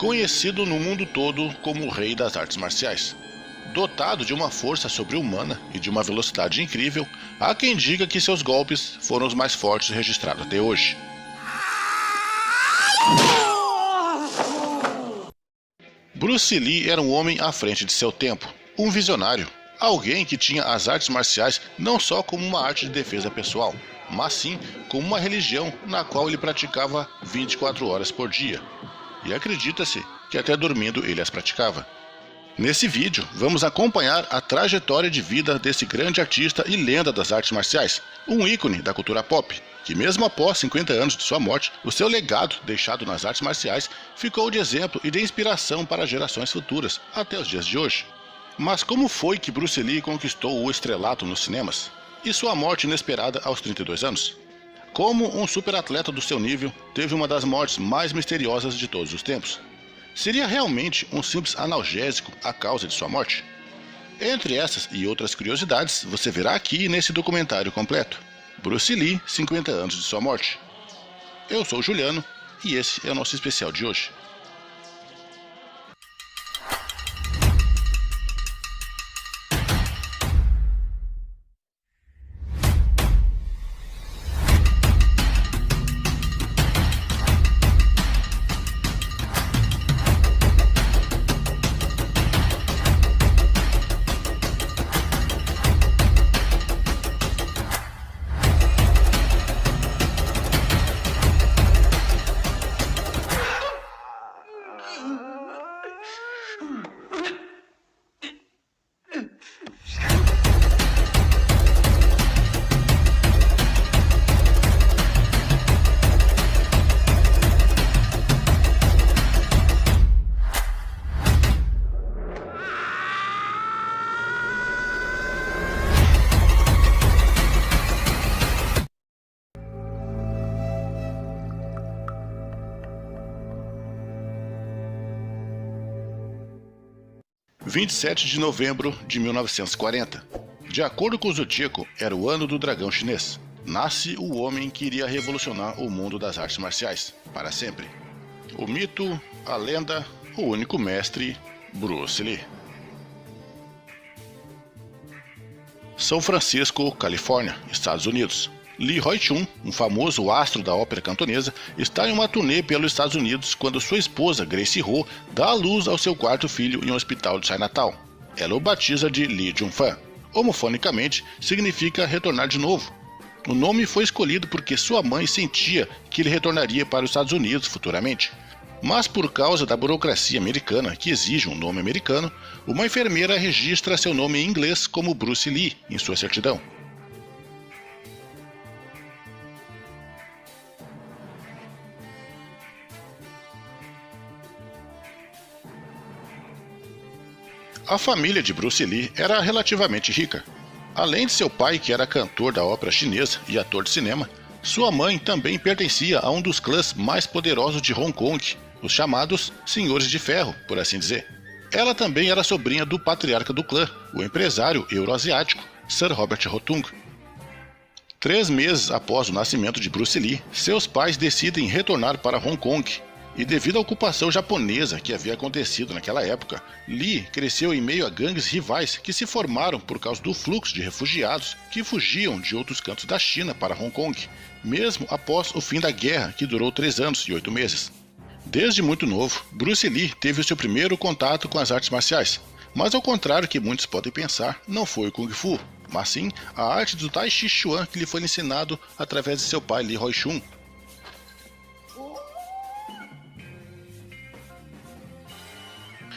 conhecido no mundo todo como o rei das artes marciais. Dotado de uma força sobre-humana e de uma velocidade incrível, há quem diga que seus golpes foram os mais fortes registrados até hoje. Bruce Lee era um homem à frente de seu tempo, um visionário, alguém que tinha as artes marciais não só como uma arte de defesa pessoal, mas sim como uma religião na qual ele praticava 24 horas por dia. E acredita-se que até dormindo ele as praticava. Nesse vídeo, vamos acompanhar a trajetória de vida desse grande artista e lenda das artes marciais, um ícone da cultura pop, que mesmo após 50 anos de sua morte, o seu legado deixado nas artes marciais ficou de exemplo e de inspiração para gerações futuras, até os dias de hoje. Mas como foi que Bruce Lee conquistou o estrelato nos cinemas? E sua morte inesperada aos 32 anos? Como um superatleta do seu nível teve uma das mortes mais misteriosas de todos os tempos? Seria realmente um simples analgésico a causa de sua morte? Entre essas e outras curiosidades, você verá aqui nesse documentário completo. Bruce Lee, 50 anos de sua morte. Eu sou o Juliano e esse é o nosso especial de hoje. – 27 de novembro de 1940. De acordo com o Zodíaco, era o ano do dragão chinês. Nasce o homem que iria revolucionar o mundo das artes marciais, para sempre. O mito, a lenda, o único mestre, Bruce Lee. São Francisco, Califórnia, Estados Unidos. Lee Roy-Chun, um famoso astro da ópera cantonesa, está em uma turnê pelos Estados Unidos quando sua esposa, Gracie Ho, dá à luz ao seu quarto filho em um hospital de Chinatown. Ela o batiza de Lee Jun-fan. Homofonicamente, significa retornar de novo. O nome foi escolhido porque sua mãe sentia que ele retornaria para os Estados Unidos futuramente. Mas por causa da burocracia americana, que exige um nome americano, uma enfermeira registra seu nome em inglês como Bruce Lee em sua certidão. A família de Bruce Lee era relativamente rica. Além de seu pai, que era cantor da ópera chinesa e ator de cinema, sua mãe também pertencia a um dos clãs mais poderosos de Hong Kong, os chamados Senhores de Ferro, por assim dizer. Ela também era sobrinha do patriarca do clã, o empresário euroasiático Sir Robert Rotung. 3 meses após o nascimento de Bruce Lee, seus pais decidem retornar para Hong Kong. E devido à ocupação japonesa que havia acontecido naquela época, Lee cresceu em meio a gangues rivais que se formaram por causa do fluxo de refugiados que fugiam de outros cantos da China para Hong Kong, mesmo após o fim da guerra, que durou 3 anos e 8 meses. Desde muito novo, Bruce Lee teve o seu primeiro contato com as artes marciais, mas ao contrário que muitos podem pensar, não foi o Kung Fu, mas sim a arte do Tai Chi Chuan que lhe foi ensinado através de seu pai Lee Roy-Chun.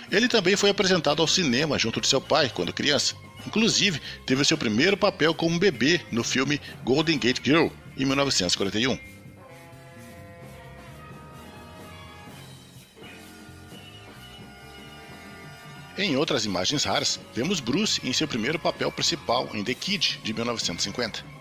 Ele também foi apresentado ao cinema junto de seu pai quando criança. Inclusive, teve seu primeiro papel como bebê no filme Golden Gate Girl, em 1941. Em outras imagens raras, vemos Bruce em seu primeiro papel principal em The Kid, de 1950.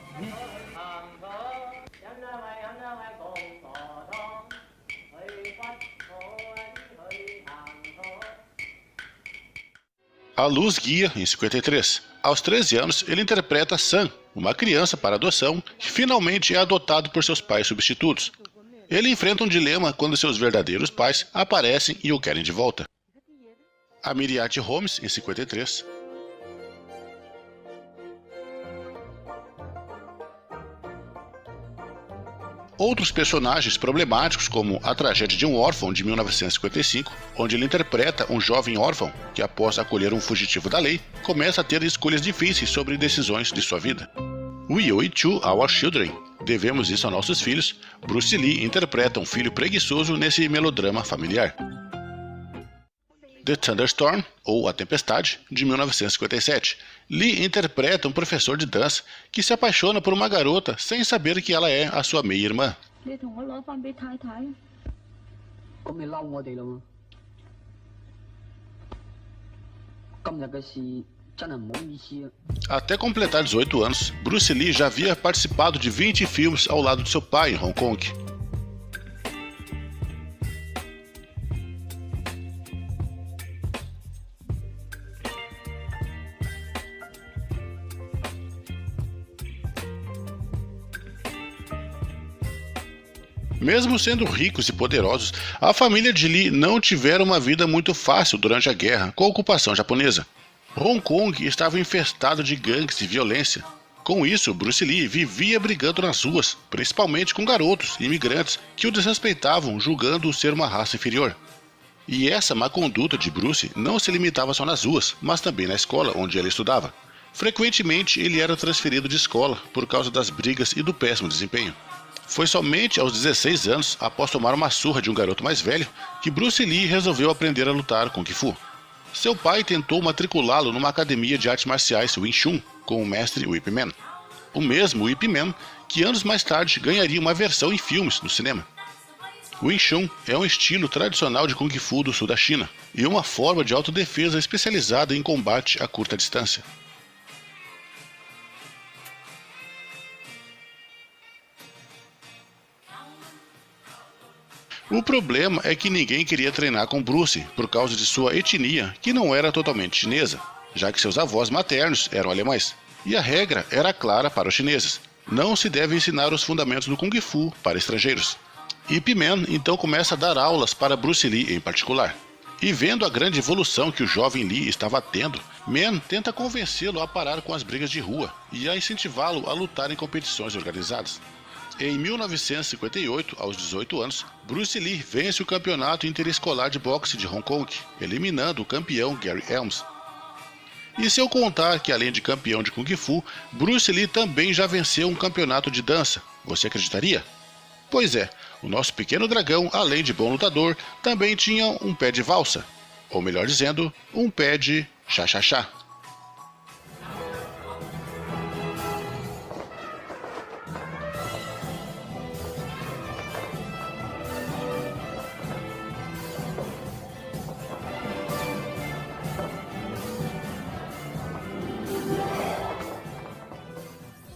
A Luz Guia, em 53. Aos 13 anos, ele interpreta Sam, uma criança para adoção que finalmente é adotado por seus pais substitutos. Ele enfrenta um dilema quando seus verdadeiros pais aparecem e o querem de volta. A Miriam Holmes, em 53. Outros personagens problemáticos, como A Tragédia de um Órfão, de 1955, onde ele interpreta um jovem órfão que, após acolher um fugitivo da lei, começa a ter escolhas difíceis sobre decisões de sua vida. We Owe It to Our Children, Devemos Isso a Nossos Filhos, Bruce Lee interpreta um filho preguiçoso nesse melodrama familiar. The Thunderstorm, ou A Tempestade, de 1957. Lee interpreta um professor de dança que se apaixona por uma garota sem saber que ela é a sua meia-irmã. Até completar 18 anos, Bruce Lee já havia participado de 20 filmes ao lado de seu pai em Hong Kong. Mesmo sendo ricos e poderosos, a família de Lee não tiveram uma vida muito fácil durante a guerra com a ocupação japonesa. Hong Kong estava infestado de gangues e violência. Com isso, Bruce Lee vivia brigando nas ruas, principalmente com garotos e imigrantes que o desrespeitavam, julgando-o ser uma raça inferior. E essa má conduta de Bruce não se limitava só nas ruas, mas também na escola onde ele estudava. Frequentemente, ele era transferido de escola por causa das brigas e do péssimo desempenho. Foi somente aos 16 anos, após tomar uma surra de um garoto mais velho, que Bruce Lee resolveu aprender a lutar Kung Fu. Seu pai tentou matriculá-lo numa academia de artes marciais Wing Chun, com o mestre Ip Man. O mesmo Ip Man que anos mais tarde ganharia uma versão em filmes no cinema. Wing Chun é um estilo tradicional de Kung Fu do sul da China e uma forma de autodefesa especializada em combate a curta distância. O problema é que ninguém queria treinar com Bruce por causa de sua etnia, que não era totalmente chinesa, já que seus avós maternos eram alemães. E a regra era clara para os chineses: não se deve ensinar os fundamentos do Kung Fu para estrangeiros. Ip Man então começa a dar aulas para Bruce Lee em particular. E vendo a grande evolução que o jovem Lee estava tendo, Man tenta convencê-lo a parar com as brigas de rua e a incentivá-lo a lutar em competições organizadas. Em 1958, aos 18 anos, Bruce Lee vence o campeonato interescolar de boxe de Hong Kong, eliminando o campeão Gary Helms. E se eu contar que, além de campeão de Kung Fu, Bruce Lee também já venceu um campeonato de dança, você acreditaria? Pois é, o nosso pequeno dragão, além de bom lutador, também tinha um pé de valsa, ou melhor dizendo, um pé de cha-cha-cha.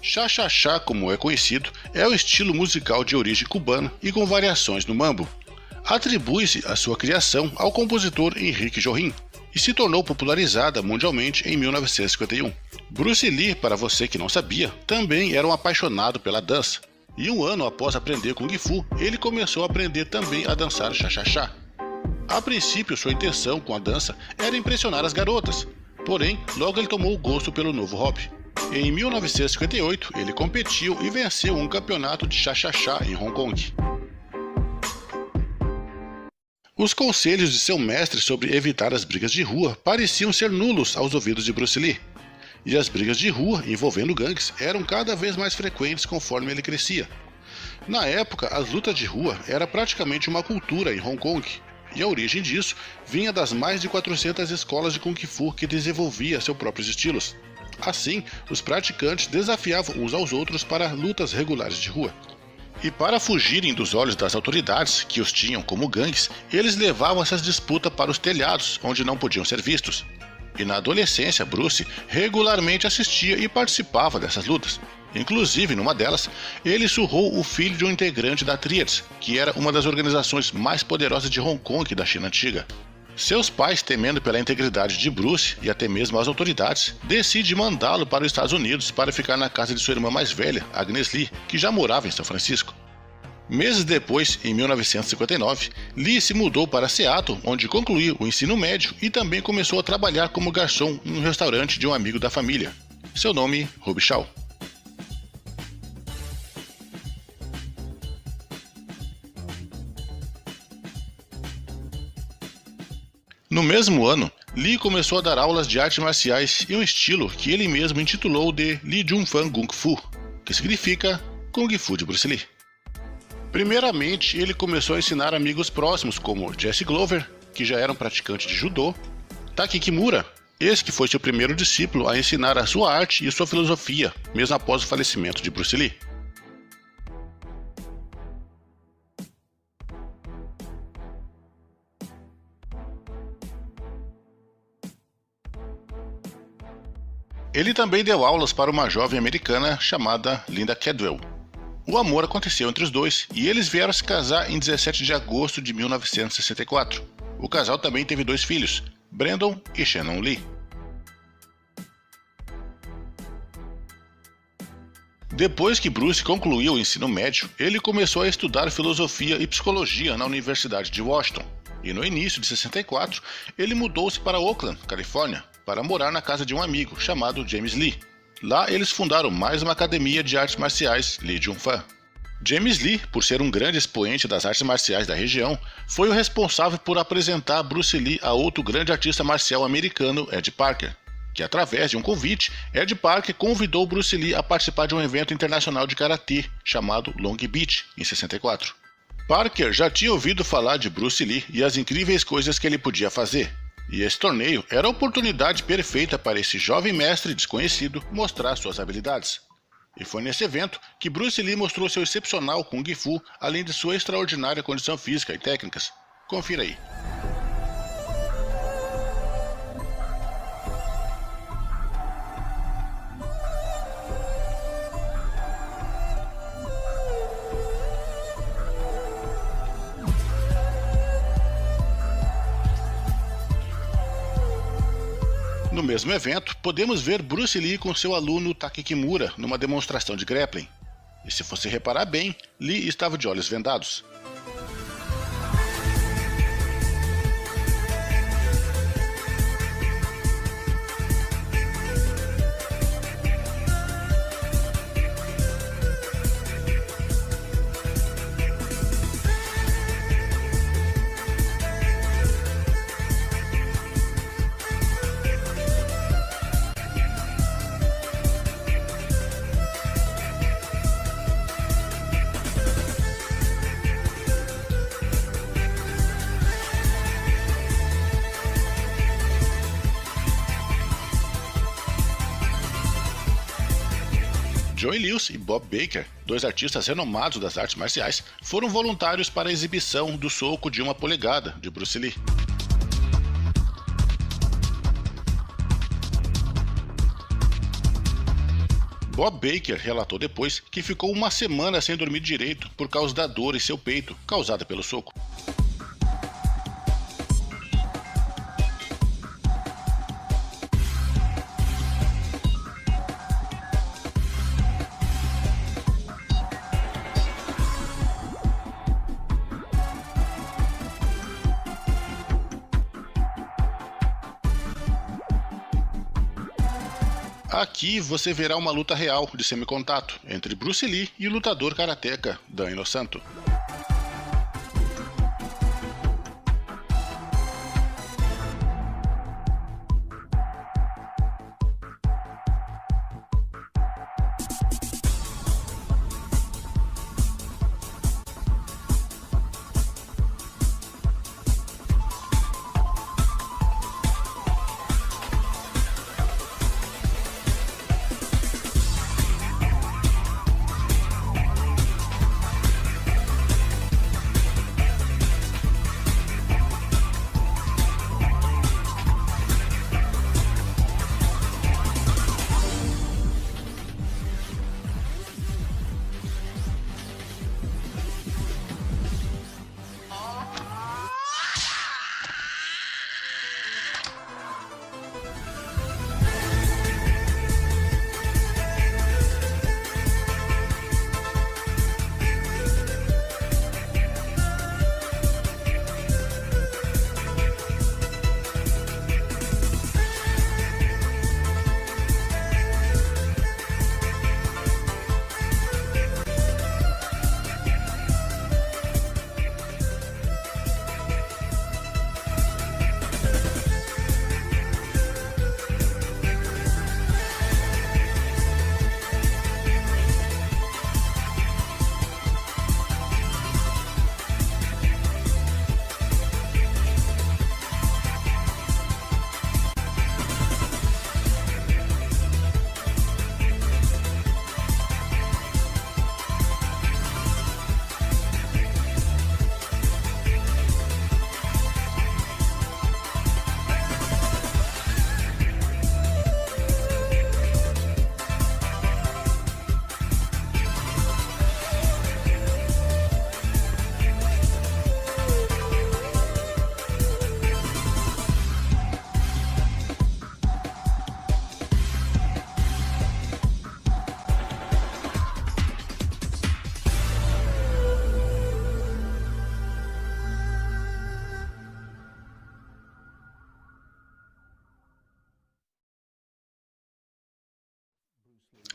Cha-cha-cha, como é conhecido, é o estilo musical de origem cubana e com variações no mambo. Atribui-se a sua criação ao compositor Henrique Jorrin e se tornou popularizada mundialmente em 1951. Bruce Lee, para você que não sabia, também era um apaixonado pela dança. E um ano após aprender Kung Fu, ele começou a aprender também a dançar cha-cha-cha. A princípio, sua intenção com a dança era impressionar as garotas, porém, logo ele tomou o gosto pelo novo hobby. Em 1958, ele competiu e venceu um campeonato de cha-cha-cha em Hong Kong. Os conselhos de seu mestre sobre evitar as brigas de rua pareciam ser nulos aos ouvidos de Bruce Lee. E as brigas de rua envolvendo gangues eram cada vez mais frequentes conforme ele crescia. Na época, as lutas de rua era praticamente uma cultura em Hong Kong, e a origem disso vinha das mais de 400 escolas de Kung Fu que desenvolvia seus próprios estilos. Assim, os praticantes desafiavam uns aos outros para lutas regulares de rua. E para fugirem dos olhos das autoridades, que os tinham como gangues, eles levavam essas disputas para os telhados, onde não podiam ser vistos. E na adolescência, Bruce regularmente assistia e participava dessas lutas. Inclusive, numa delas, ele surrou o filho de um integrante da Tríades, que era uma das organizações mais poderosas de Hong Kong da China antiga. Seus pais, temendo pela integridade de Bruce e até mesmo as autoridades, decidem mandá-lo para os Estados Unidos para ficar na casa de sua irmã mais velha, Agnes Lee, que já morava em São Francisco. Meses depois, em 1959, Lee se mudou para Seattle, onde concluiu o ensino médio e também começou a trabalhar como garçom em um restaurante de um amigo da família. Seu nome, Robichaud. No mesmo ano, Lee começou a dar aulas de artes marciais em um estilo que ele mesmo intitulou de Lee Jun Fan Kung Fu, que significa Kung Fu de Bruce Lee. Primeiramente, ele começou a ensinar amigos próximos como Jesse Glover, que já era um praticante de judô, Taki Kimura, esse que foi seu primeiro discípulo a ensinar a sua arte e sua filosofia, mesmo após o falecimento de Bruce Lee. Ele também deu aulas para uma jovem americana chamada Linda Cadwell. O amor aconteceu entre os dois e eles vieram se casar em 17 de agosto de 1964. O casal também teve 2 filhos, Brandon e Shannon Lee. Depois que Bruce concluiu o ensino médio, ele começou a estudar filosofia e psicologia na Universidade de Washington. E no início de 64, ele mudou-se para Oakland, Califórnia, para morar na casa de um amigo chamado James Lee. Lá eles fundaram mais uma academia de artes marciais, Lee Jun Fan. James Lee, por ser um grande expoente das artes marciais da região, foi o responsável por apresentar Bruce Lee a outro grande artista marcial americano, Ed Parker, que através de um convite, Ed Parker convidou Bruce Lee a participar de um evento internacional de karatê chamado Long Beach, em 64. Parker já tinha ouvido falar de Bruce Lee e as incríveis coisas que ele podia fazer, e esse torneio era a oportunidade perfeita para esse jovem mestre desconhecido mostrar suas habilidades. E foi nesse evento que Bruce Lee mostrou seu excepcional Kung Fu, além de sua extraordinária condição física e técnicas. Confira aí. No mesmo evento, podemos ver Bruce Lee com seu aluno Taki Kimura numa demonstração de grappling. E se você reparar bem, Lee estava de olhos vendados. Joey Lewis e Bob Baker, 2 artistas renomados das artes marciais, foram voluntários para a exibição do soco de 1 polegada de Bruce Lee. Bob Baker relatou depois que ficou 1 semana sem dormir direito por causa da dor em seu peito causada pelo soco. Aqui você verá uma luta real de semicontato entre Bruce Lee e o lutador karateca Dan Inosanto.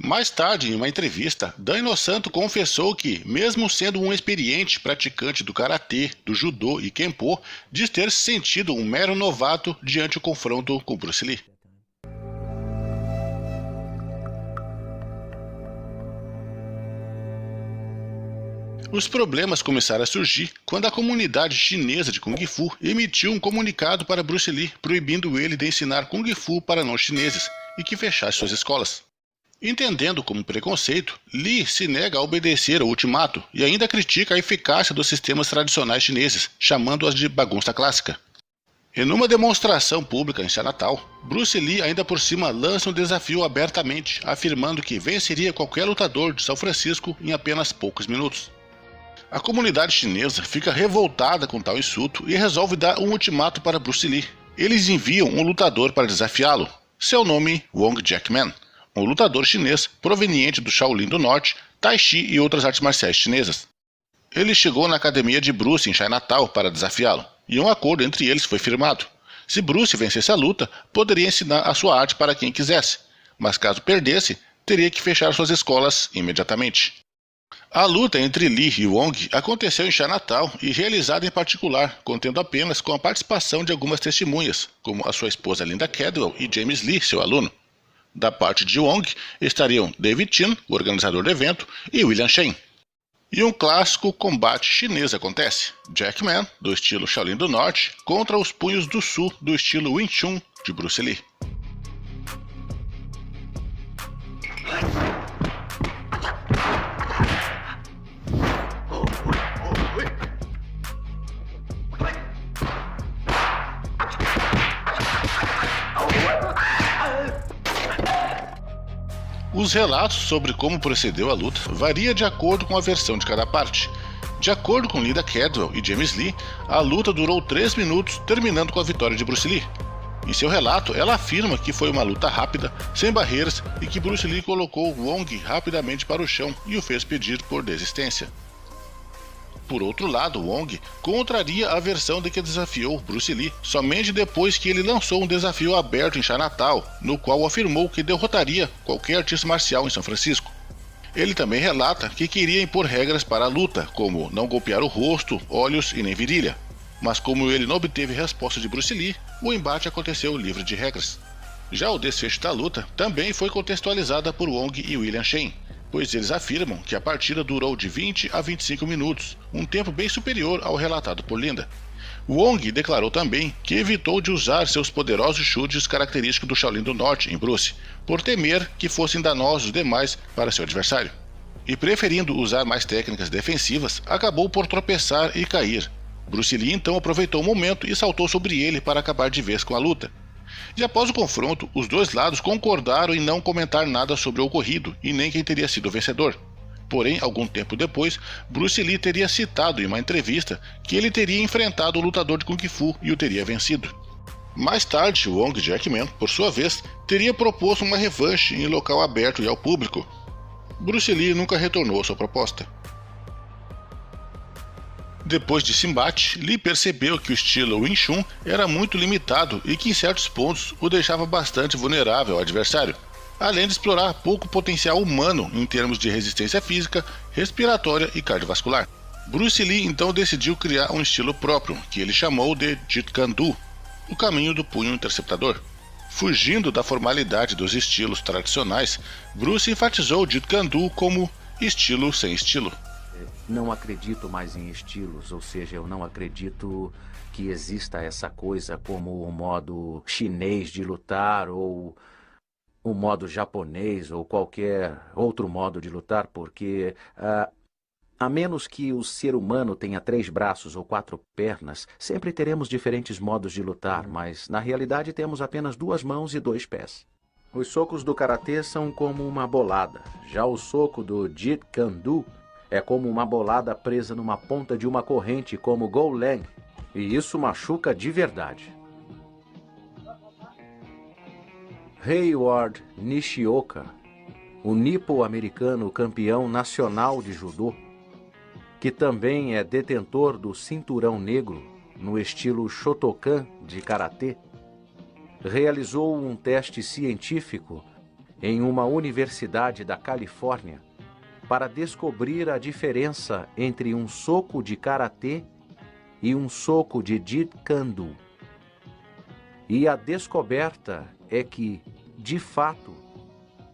Mais tarde, em uma entrevista, Dan Inosanto confessou que, mesmo sendo um experiente praticante do karatê, do judô e kenpo, diz ter se sentido um mero novato diante do confronto com Bruce Lee. Os problemas começaram a surgir quando a comunidade chinesa de Kung Fu emitiu um comunicado para Bruce Lee proibindo ele de ensinar Kung Fu para não chineses e que fechasse suas escolas. Entendendo como preconceito, Lee se nega a obedecer ao ultimato e ainda critica a eficácia dos sistemas tradicionais chineses, chamando-as de bagunça clássica. Em uma demonstração pública em Chinatown, Bruce Lee ainda por cima lança um desafio abertamente, afirmando que venceria qualquer lutador de São Francisco em apenas poucos minutos. A comunidade chinesa fica revoltada com tal insulto e resolve dar um ultimato para Bruce Lee. Eles enviam um lutador para desafiá-lo. Seu nome, Wong Jackman, um lutador chinês proveniente do Shaolin do Norte, Tai Chi e outras artes marciais chinesas. Ele chegou na academia de Bruce em Chinatown para desafiá-lo, e um acordo entre eles foi firmado. Se Bruce vencesse a luta, poderia ensinar a sua arte para quem quisesse, mas caso perdesse, teria que fechar suas escolas imediatamente. A luta entre Lee e Wong aconteceu em Chinatown e realizada em particular, contendo apenas com a participação de algumas testemunhas, como a sua esposa Linda Cadwell e James Lee, seu aluno. Da parte de Wong estariam David Chin, o organizador do evento, e William Shen. E um clássico combate chinês acontece. Jackman, do estilo Shaolin do Norte, contra os punhos do Sul, do estilo Wing Chun, de Bruce Lee. Os relatos sobre como procedeu a luta variam de acordo com a versão de cada parte. De acordo com Linda Cadwell e James Lee, a luta durou 3 minutos, terminando com a vitória de Bruce Lee. Em seu relato, ela afirma que foi uma luta rápida, sem barreiras, e que Bruce Lee colocou Wong rapidamente para o chão e o fez pedir por desistência. Por outro lado, Wong contraria a versão de que desafiou Bruce Lee somente depois que ele lançou um desafio aberto em Chinatown, no qual afirmou que derrotaria qualquer artista marcial em São Francisco. Ele também relata que queria impor regras para a luta, como não golpear o rosto, olhos e nem virilha. Mas como ele não obteve resposta de Bruce Lee, o embate aconteceu livre de regras. Já o desfecho da luta também foi contextualizada por Wong e William Shen, pois eles afirmam que a partida durou de 20 a 25 minutos, um tempo bem superior ao relatado por Linda. Wong declarou também que evitou de usar seus poderosos chutes característicos do Shaolin do Norte em Bruce, por temer que fossem danosos demais para seu adversário. E preferindo usar mais técnicas defensivas, acabou por tropeçar e cair. Bruce Lee então aproveitou o momento e saltou sobre ele para acabar de vez com a luta. E após o confronto, os dois lados concordaram em não comentar nada sobre o ocorrido e nem quem teria sido o vencedor. Porém, algum tempo depois, Bruce Lee teria citado em uma entrevista que ele teria enfrentado o lutador de Kung Fu e o teria vencido. Mais tarde, Wong Jackman, por sua vez, teria proposto uma revanche em local aberto e ao público. Bruce Lee nunca retornou à sua proposta. Depois desse embate, Lee percebeu que o estilo Wing Chun era muito limitado e que em certos pontos o deixava bastante vulnerável ao adversário, além de explorar pouco potencial humano em termos de resistência física, respiratória e cardiovascular. Bruce Lee então decidiu criar um estilo próprio, que ele chamou de Jeet Kune Do, o caminho do punho interceptador. Fugindo da formalidade dos estilos tradicionais, Bruce enfatizou o Jeet Kune Do como estilo sem estilo. Não acredito mais em estilos, ou seja, eu não acredito que exista essa coisa como o modo chinês de lutar ou o modo japonês ou qualquer outro modo de lutar, porque a menos que o ser humano tenha 3 braços ou 4 pernas, sempre teremos diferentes modos de lutar, mas na realidade temos apenas 2 mãos e 2 pés. Os socos do karatê são como uma bolada, já o soco do Jeet Kune Do é como uma bolada presa numa ponta de uma corrente como Go Lang, e isso machuca de verdade. Hayward Nishioka, o nipo-americano campeão nacional de judô, que também é detentor do cinturão negro no estilo Shotokan de karatê, realizou um teste científico em uma universidade da Califórnia para descobrir a diferença entre um soco de karatê e um soco de Jeet Kune Do. E a descoberta é que, de fato,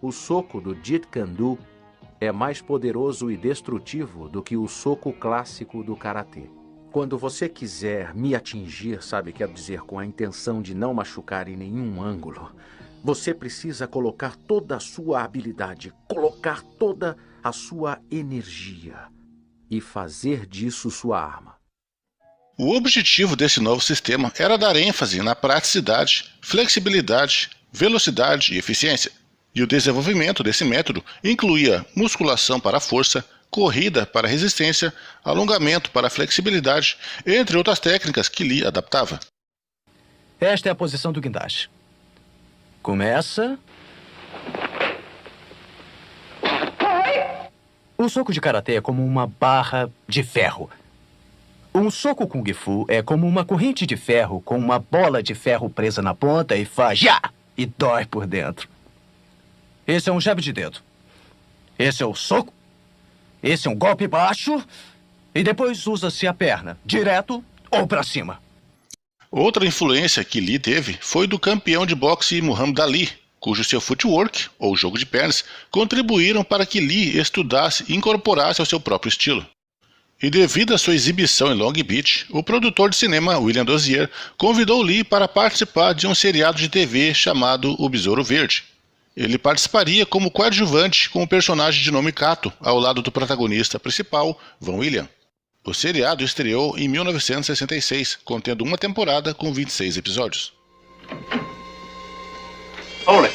o soco do Jeet Kune Do é mais poderoso e destrutivo do que o soco clássico do karatê. Quando você quiser me atingir, sabe, quero dizer, com a intenção de não machucar em nenhum ângulo, você precisa colocar toda a sua habilidade, colocar toda a sua energia e fazer disso sua arma. O objetivo desse novo sistema era dar ênfase na praticidade, flexibilidade, velocidade e eficiência. E o desenvolvimento desse método incluía musculação para a força, corrida para a resistência, alongamento para a flexibilidade, entre outras técnicas que Lee adaptava. Esta é a posição do guindaste. Começa. O soco de karatê é como uma barra de ferro. Um soco kung fu é como uma corrente de ferro com uma bola de ferro presa na ponta e faz já! E dói por dentro. Esse é um jab de dedo. Esse é o soco. Esse é um golpe baixo. E depois usa-se a perna, direto ou para cima. Outra influência que Lee teve foi do campeão de boxe Muhammad Ali, cujo seu footwork, ou jogo de pernas, contribuíram para que Lee estudasse e incorporasse ao seu próprio estilo. E devido à sua exibição em Long Beach, o produtor de cinema William Dozier convidou Lee para participar de um seriado de TV chamado O Besouro Verde. Ele participaria como coadjuvante com o personagem de nome Kato, ao lado do protagonista principal, Van William. O seriado estreou em 1966, contendo uma temporada com 26 episódios. Hold it.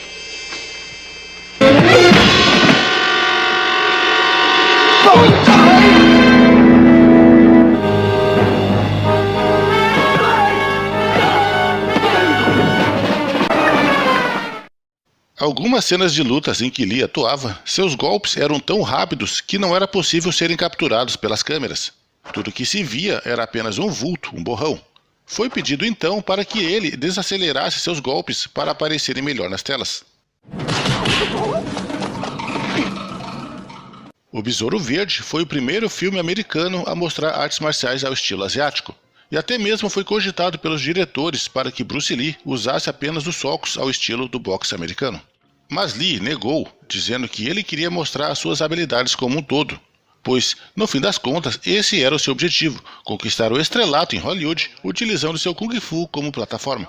Algumas cenas de lutas em que Lee atuava, seus golpes eram tão rápidos que não era possível serem capturados pelas câmeras. Tudo que se via era apenas um vulto, um borrão. Foi pedido então para que ele desacelerasse seus golpes para aparecerem melhor nas telas. O Besouro Verde foi o primeiro filme americano a mostrar artes marciais ao estilo asiático. E até mesmo foi cogitado pelos diretores para que Bruce Lee usasse apenas os socos ao estilo do boxe americano. Mas Lee negou, dizendo que ele queria mostrar as suas habilidades como um todo, pois, no fim das contas, esse era o seu objetivo, conquistar o estrelato em Hollywood utilizando seu Kung Fu como plataforma.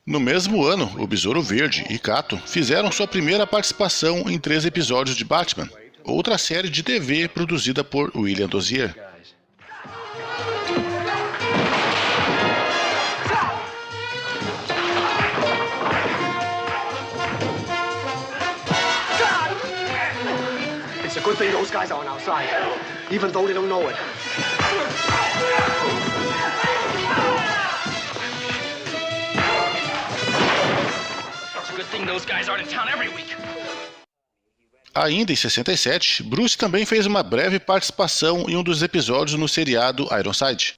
No mesmo ano, o Besouro Verde e Kato fizeram sua primeira participação em 3 episódios de Batman, outra série de TV produzida por William Dozier. It's a good thing those guys are on our side, even though they don't know it. It's a good thing those guys aren't in town every week. Ainda em 67, Bruce também fez uma breve participação em um dos episódios no seriado Ironside.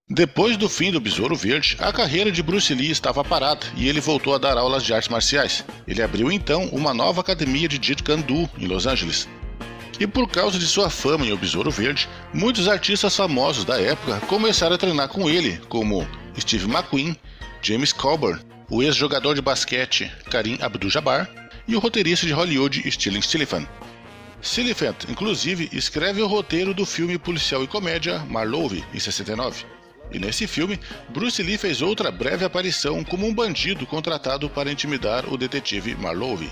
Depois do fim do Besouro Verde, a carreira de Bruce Lee estava parada e ele voltou a dar aulas de artes marciais. Ele abriu então uma nova academia de Jeet Kune Do em Los Angeles. E por causa de sua fama em O Besouro Verde, muitos artistas famosos da época começaram a treinar com ele, como Steve McQueen, James Coburn, o ex-jogador de basquete Kareem Abdul-Jabbar e o roteirista de Hollywood Stilling Stiliphant. Stiliphant, inclusive, escreve o roteiro do filme policial e comédia Marlowe, em 69. E nesse filme, Bruce Lee fez outra breve aparição como um bandido contratado para intimidar o detetive Marlowe.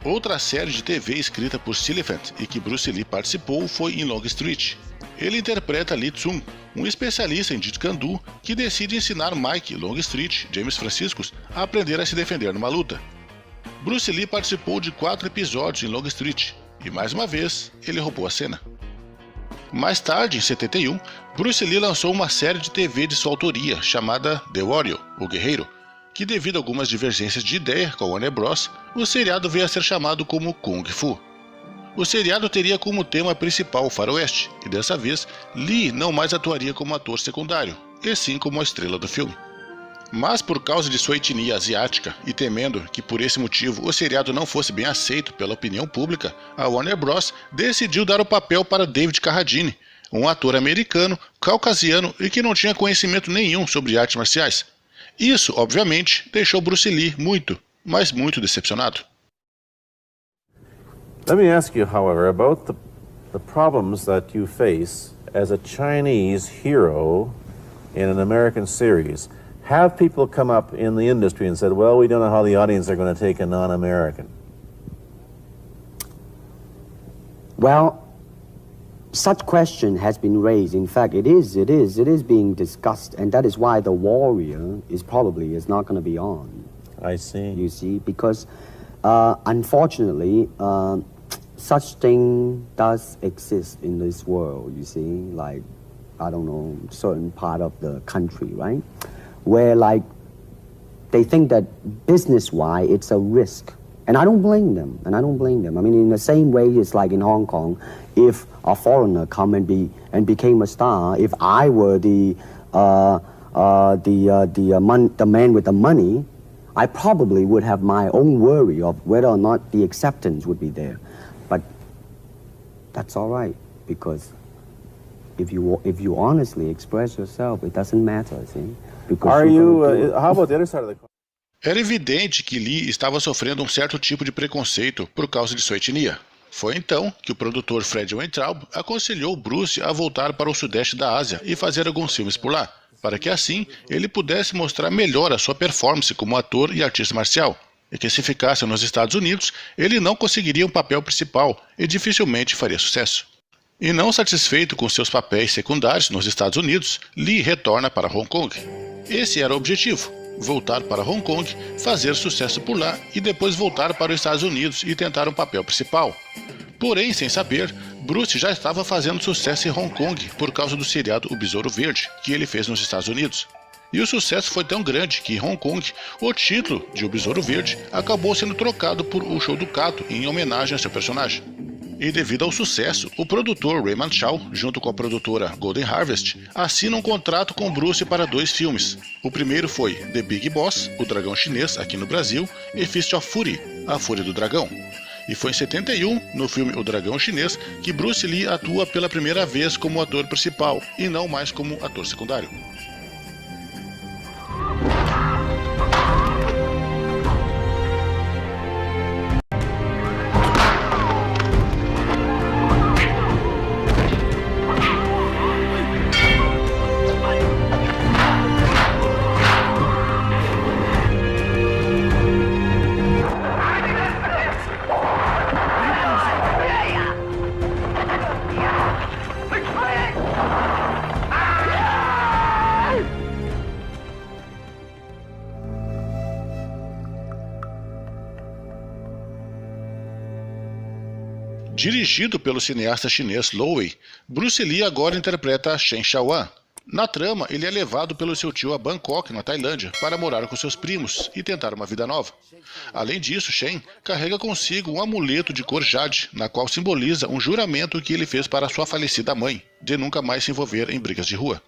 Outra série de TV escrita por Stiliphant e que Bruce Lee participou foi em Long Street. Ele interpreta Lee Tsung, um especialista em Jeet Kune Do que decide ensinar Mike Longstreet, James Franciscus, a aprender a se defender numa luta. Bruce Lee participou de 4 episódios em Long Street e mais uma vez ele roubou a cena. Mais tarde, em 71, Bruce Lee lançou uma série de TV de sua autoria, chamada The Warrior, o Guerreiro, que devido a algumas divergências de ideia com a Warner Bros., o seriado veio a ser chamado como Kung Fu. O seriado teria como tema principal o faroeste, e dessa vez, Lee não mais atuaria como ator secundário, e sim como a estrela do filme. Mas por causa de sua etnia asiática e temendo que por esse motivo o seriado não fosse bem aceito pela opinião pública, a Warner Bros. Decidiu dar o papel para David Carradine, um ator americano, caucasiano e que não tinha conhecimento nenhum sobre artes marciais. Isso, obviamente, deixou Bruce Lee muito, mas muito decepcionado. Let me ask you, however, about the problems that you face as a Chinese hero in an American series. Have people come up in the industry and said, well, we don't know how the audience are going to take a non-American? Well, such question has been raised. In fact, it is being discussed, and that is why The Warrior is not going to be on. I see. You see, because unfortunately, such thing does exist in this world, you see, like, I don't know, certain part of the country, right? Where, like, they think that business-wise, it's a risk. And I don't blame them, I mean, in the same way, it's like in Hong Kong, if a foreigner come and became a star, if I were the man with the money, I probably would have my own worry of whether or not the acceptance would be there. But that's all right, because if you honestly express yourself, it doesn't matter, see? How about the other side of the coin? Era evidente que Lee estava sofrendo um certo tipo de preconceito por causa de sua etnia. Foi então que o produtor Fred Weintraub aconselhou Bruce a voltar para o sudeste da Ásia e fazer alguns filmes por lá, para que assim ele pudesse mostrar melhor a sua performance como ator e artista marcial, e que se ficasse nos Estados Unidos, ele não conseguiria um papel principal e dificilmente faria sucesso. E não satisfeito com seus papéis secundários nos Estados Unidos, Lee retorna para Hong Kong. Esse era o objetivo, voltar para Hong Kong, fazer sucesso por lá e depois voltar para os Estados Unidos e tentar um papel principal. Porém, sem saber, Bruce já estava fazendo sucesso em Hong Kong por causa do seriado O Besouro Verde, que ele fez nos Estados Unidos. E o sucesso foi tão grande que em Hong Kong, o título de O Besouro Verde acabou sendo trocado por O Show do Cato em homenagem a seu personagem. E devido ao sucesso, o produtor Raymond Chow, junto com a produtora Golden Harvest, assina um contrato com Bruce para 2 filmes. O primeiro foi The Big Boss, O Dragão Chinês, aqui no Brasil, e Fist of Fury, A Fúria do Dragão. E foi em 71, no filme O Dragão Chinês, que Bruce Lee atua pela primeira vez como ator principal, e não mais como ator secundário. Dirigido pelo cineasta chinês Lo Wei, Bruce Lee agora interpreta Shen Shaoan. Na trama, ele é levado pelo seu tio a Bangkok, na Tailândia, para morar com seus primos e tentar uma vida nova. Além disso, Shen carrega consigo um amuleto de cor jade, na qual simboliza um juramento que ele fez para sua falecida mãe, de nunca mais se envolver em brigas de rua.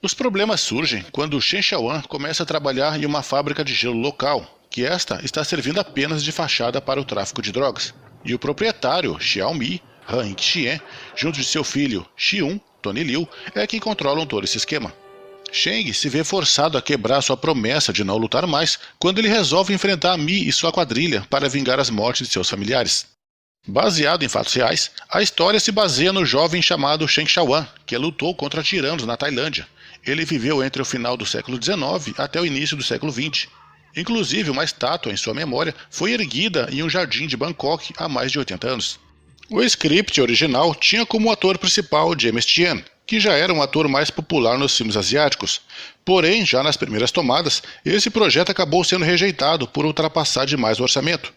Os problemas surgem quando Shen Shaoan começa a trabalhar em uma fábrica de gelo local, que esta está servindo apenas de fachada para o tráfico de drogas. E o proprietário, Xiaomi, Han Yingxian, junto de seu filho, Xiun, Tony Liu, é quem controlam todo esse esquema. Sheng se vê forçado a quebrar sua promessa de não lutar mais quando ele resolve enfrentar Mi e sua quadrilha para vingar as mortes de seus familiares. Baseado em fatos reais, a história se baseia no jovem chamado Shen Shaoan, que lutou contra tiranos na Tailândia. Ele viveu entre o final do século XIX até o início do século XX. Inclusive, uma estátua em sua memória foi erguida em um jardim de Bangkok há mais de 80 anos. O script original tinha como ator principal James Tien, que já era um ator mais popular nos filmes asiáticos. Porém, já nas primeiras tomadas, esse projeto acabou sendo rejeitado por ultrapassar demais o orçamento.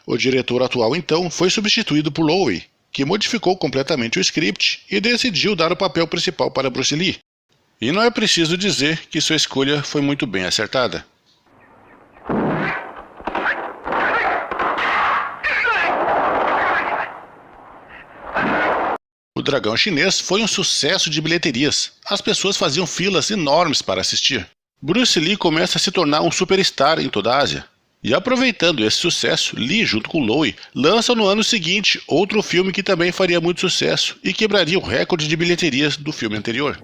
O diretor atual, então, foi substituído por Lo Wei, que modificou completamente o script e decidiu dar o papel principal para Bruce Lee. E não é preciso dizer que sua escolha foi muito bem acertada. O Dragão Chinês foi um sucesso de bilheterias. As pessoas faziam filas enormes para assistir. Bruce Lee começa a se tornar um superstar em toda a Ásia. E aproveitando esse sucesso, Lee, junto com Lowe, lançam no ano seguinte outro filme que também faria muito sucesso e quebraria o recorde de bilheterias do filme anterior.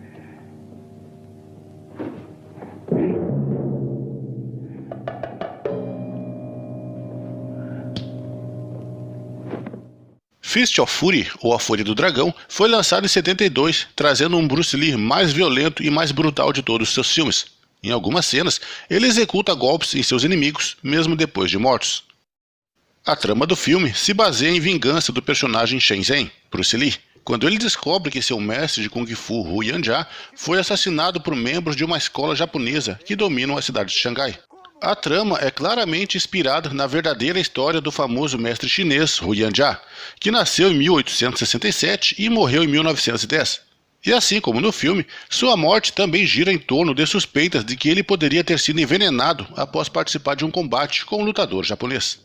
Fist of Fury, ou A Fúria do Dragão, foi lançado em 72, trazendo um Bruce Lee mais violento e mais brutal de todos os seus filmes. Em algumas cenas, ele executa golpes em seus inimigos, mesmo depois de mortos. A trama do filme se baseia em vingança do personagem Shen Zhen, Bruce Lee, quando ele descobre que seu mestre de Kung Fu, Hu Yanjia, foi assassinado por membros de uma escola japonesa que dominam a cidade de Xangai. A trama é claramente inspirada na verdadeira história do famoso mestre chinês Hu Yanjia, que nasceu em 1867 e morreu em 1910. E assim como no filme, sua morte também gira em torno de suspeitas de que ele poderia ter sido envenenado após participar de um combate com um lutador japonês.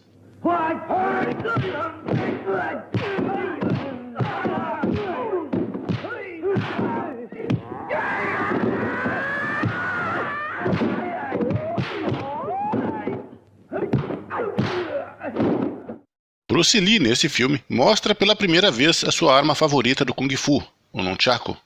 Bruce Lee, nesse filme, mostra pela primeira vez a sua arma favorita do Kung Fu, o Nunchaku.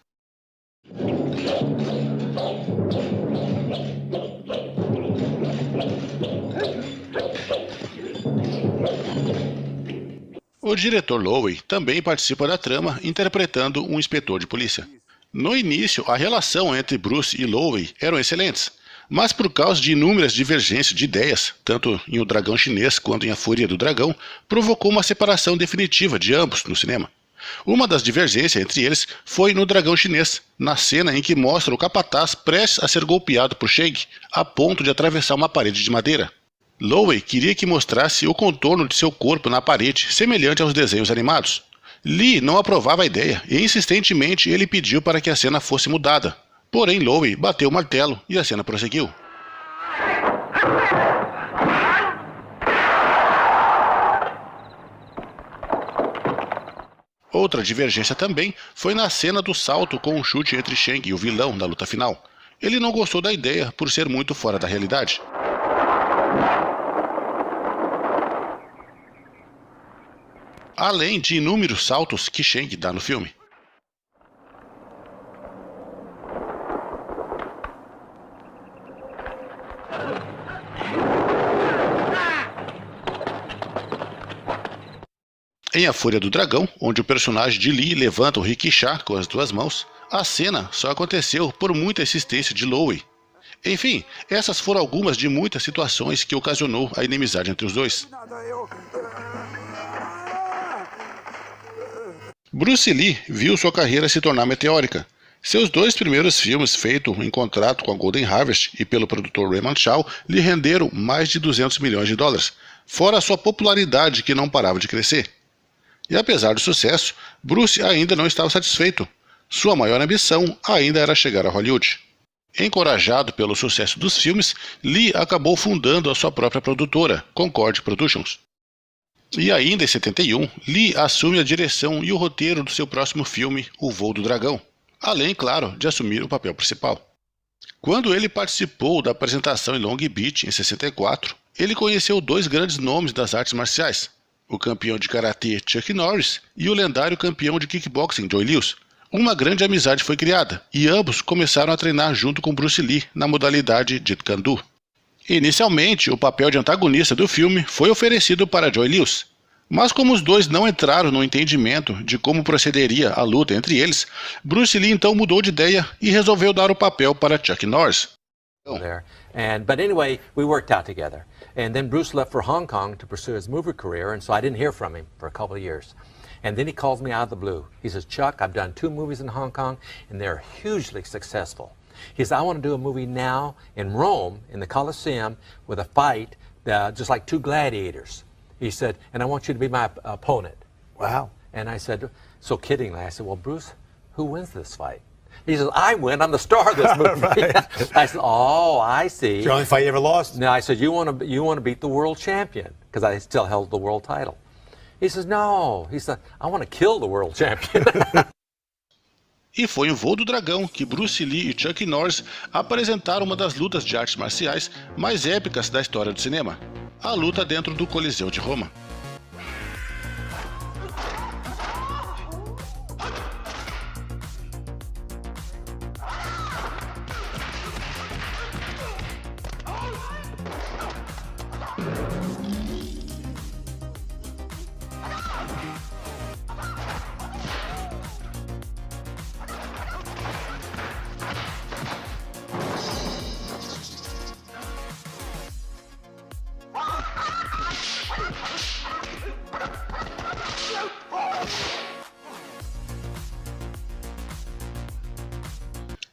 O diretor Lowe também participa da trama, interpretando um inspetor de polícia. No início, a relação entre Bruce e Lowe eram excelentes, mas por causa de inúmeras divergências de ideias, tanto em O Dragão Chinês quanto em A Fúria do Dragão, provocou uma separação definitiva de ambos no cinema. Uma das divergências entre eles foi no Dragão Chinês, na cena em que mostra o capataz prestes a ser golpeado por Shang, a ponto de atravessar uma parede de madeira. Lowe queria que mostrasse o contorno de seu corpo na parede, semelhante aos desenhos animados. Lee não aprovava a ideia e insistentemente ele pediu para que a cena fosse mudada. Porém, Lowe bateu o martelo e a cena prosseguiu. Outra divergência também foi na cena do salto com um chute entre Shang e o vilão na luta final. Ele não gostou da ideia por ser muito fora da realidade. Além de inúmeros saltos que Shang dá no filme. Em A Fúria do Dragão, onde o personagem de Lee levanta o rickshaw com as duas mãos, a cena só aconteceu por muita insistência de Lowe. Enfim, essas foram algumas de muitas situações que ocasionou a inimizade entre os dois. Bruce Lee viu sua carreira se tornar meteórica. Seus dois primeiros filmes, feitos em contrato com a Golden Harvest e pelo produtor Raymond Chow, lhe renderam mais de 200 milhões de dólares, fora a sua popularidade que não parava de crescer. E apesar do sucesso, Bruce ainda não estava satisfeito. Sua maior ambição ainda era chegar a Hollywood. Encorajado pelo sucesso dos filmes, Lee acabou fundando a sua própria produtora, Concord Productions. E ainda em 71, Lee assume a direção e o roteiro do seu próximo filme, O Voo do Dragão, além, claro, de assumir o papel principal. Quando ele participou da apresentação em Long Beach, em 64, ele conheceu dois grandes nomes das artes marciais, o campeão de karatê Chuck Norris e o lendário campeão de kickboxing Joy Lewis. Uma grande amizade foi criada e ambos começaram a treinar junto com Bruce Lee na modalidade Jeet Kune Do. Inicialmente, o papel de antagonista do filme foi oferecido para Joy Lewis, mas como os dois não entraram no entendimento de como procederia a luta entre eles, Bruce Lee então mudou de ideia e resolveu dar o papel para Chuck Norris. But anyway, we worked out together. And then Bruce left for Hong Kong to pursue his movie career, and so I didn't hear from him for a couple of years. And then he calls me out of the blue. He says, Chuck, I've done 2 movies in Hong Kong, and they're hugely successful. He says, I want to do a movie now in Rome, in the Colosseum, with a fight, just like 2 gladiators. He said, and I want you to be my opponent. Wow. And I said, so kiddingly, I said, well, Bruce, who wins this fight? He says, I win. I'm the star of this movie. I said, oh, I see. It's the only fight you ever lost? No, I said, you want to beat the world champion, because I still held the world title. He says, no. He said, I want to kill the world champion. E foi em Voo do Dragão que Bruce Lee e Chuck Norris apresentaram uma das lutas de artes marciais mais épicas da história do cinema, a luta dentro do Coliseu de Roma.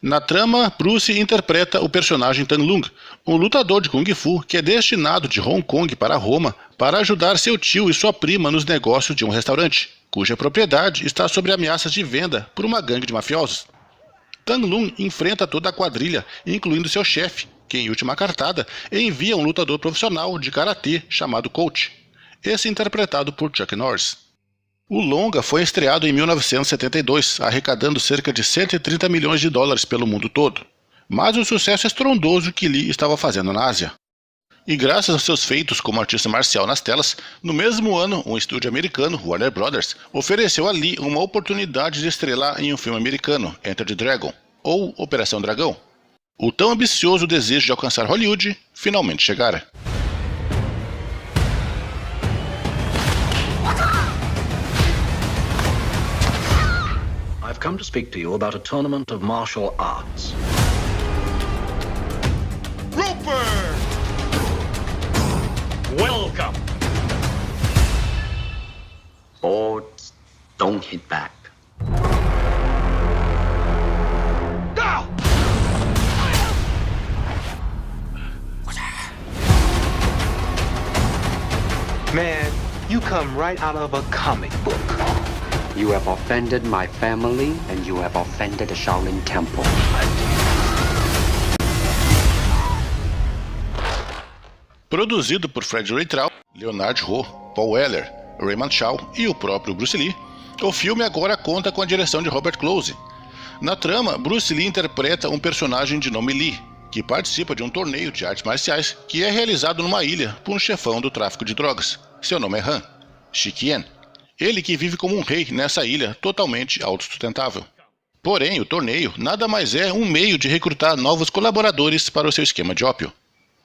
Na trama, Bruce interpreta o personagem Tang Lung, um lutador de Kung Fu que é destinado de Hong Kong para Roma para ajudar seu tio e sua prima nos negócios de um restaurante, cuja propriedade está sob ameaças de venda por uma gangue de mafiosos. Tang Lung enfrenta toda a quadrilha, incluindo seu chefe, que em última cartada envia um lutador profissional de karatê chamado Coach, esse interpretado por Chuck Norris. O longa foi estreado em 1972, arrecadando cerca de 130 milhões de dólares pelo mundo todo, mas o sucesso estrondoso que Lee estava fazendo na Ásia. E graças aos seus feitos como artista marcial nas telas, no mesmo ano, um estúdio americano, Warner Brothers, ofereceu a Lee uma oportunidade de estrelar em um filme americano, Enter the Dragon, ou Operação Dragão. O tão ambicioso desejo de alcançar Hollywood finalmente chegara. I've come to speak to you about a tournament of martial arts. Roper! Welcome! Boards don't hit back. Go! Man, you come right out of a comic book. You have offended my family and you have offended the Shaolin Temple. Produzido por Fred Wrightraw, Leonard Ho, Paul Weller, Raymond Shaw e o próprio Bruce Lee, o filme agora conta com a direção de Robert Close. Na trama, Bruce Lee interpreta um personagem de nome Lee, que participa de um torneio de artes marciais que é realizado numa ilha por um chefão do tráfico de drogas. Seu nome é Han, Shikien. Ele que vive como um rei nessa ilha totalmente autossustentável. Porém, o torneio nada mais é um meio de recrutar novos colaboradores para o seu esquema de ópio.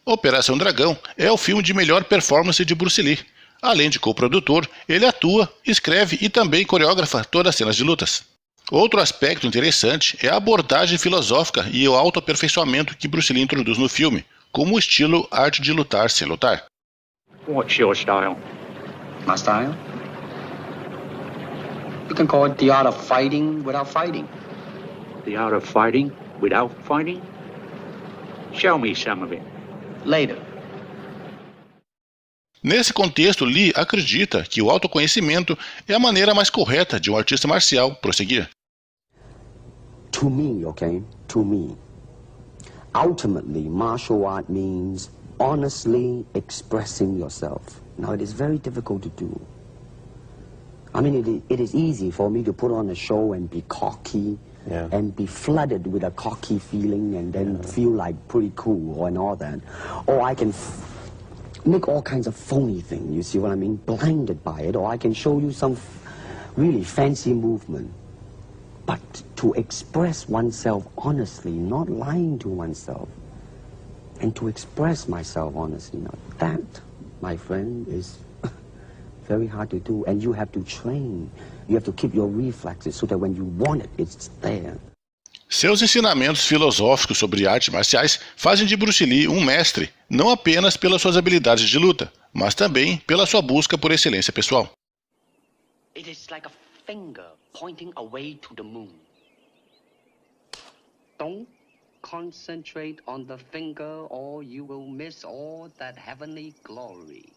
Operação Dragão é o filme de melhor performance de Bruce Lee. Além de co-produtor, ele atua, escreve e também coreografa todas as cenas de lutas. Outro aspecto interessante é a abordagem filosófica e o autoaperfeiçoamento que Bruce Lee introduz no filme, como o estilo arte de lutar sem lutar. What's your style? My style? You can call it the art of fighting without fighting. The art of fighting without fighting? Show me some of it. Later. Nesse contexto, Lee acredita que o autoconhecimento é a maneira mais correta de um artista marcial prosseguir. To me, okay? To me. Ultimately, martial art means honestly expressing yourself. Now, it is very difficult to do. I mean, it is easy for me to put on a show and be cocky and be flooded with a cocky feeling and then feel like pretty cool and all that. Or I can make all kinds of phony things, you see what I mean? Blinded by it. Or I can show you some really fancy movement. But to express oneself honestly, not lying to oneself, and to express myself honestly, now that, my friend, is very hard to do, and you have to train. You have to keep your reflexes so that when you want it, it's there. Seus ensinamentos filosóficos sobre artes marciais fazem de Bruce Lee um mestre, não apenas pelas suas habilidades de luta, mas também pela sua busca por excelência pessoal. It is like a finger pointing away to the moon. Don't concentrate on the finger or you will miss all that heavenly glory.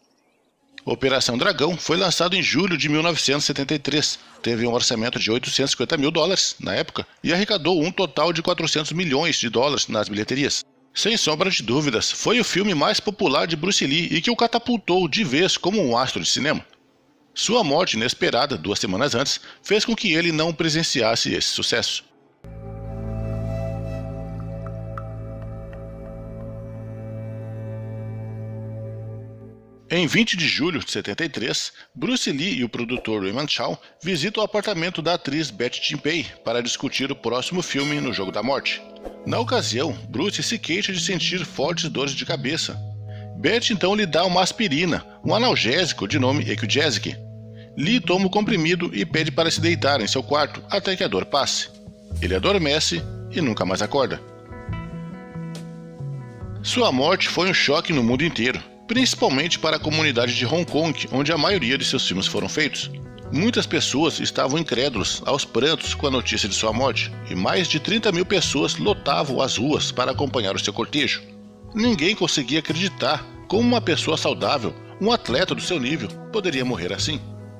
Operação Dragão foi lançado em julho de 1973, teve um orçamento de $850 mil na época e arrecadou um total de $400 milhões nas bilheterias. Sem sombra de dúvidas, foi o filme mais popular de Bruce Lee e que o catapultou de vez como um astro de cinema. Sua morte inesperada 2 semanas antes fez com que ele não presenciasse esse sucesso. Em 20 de julho de 73, Bruce Lee e o produtor Raymond Chow visitam o apartamento da atriz Betty Jinpei para discutir o próximo filme No Jogo da Morte. Na ocasião, Bruce se queixa de sentir fortes dores de cabeça. Betty então lhe dá uma aspirina, um analgésico de nome Equigesic. Lee toma o comprimido e pede para se deitar em seu quarto até que a dor passe. Ele adormece e nunca mais acorda. Sua morte foi um choque no mundo inteiro, principalmente para a comunidade de Hong Kong, onde a maioria de seus filmes foram feitos. Muitas pessoas estavam incrédulas aos prantos com a notícia de sua morte, e mais de 30 mil pessoas lotavam as ruas para acompanhar o seu cortejo. Ninguém conseguia acreditar como uma pessoa saudável, um atleta do seu nível, poderia morrer assim.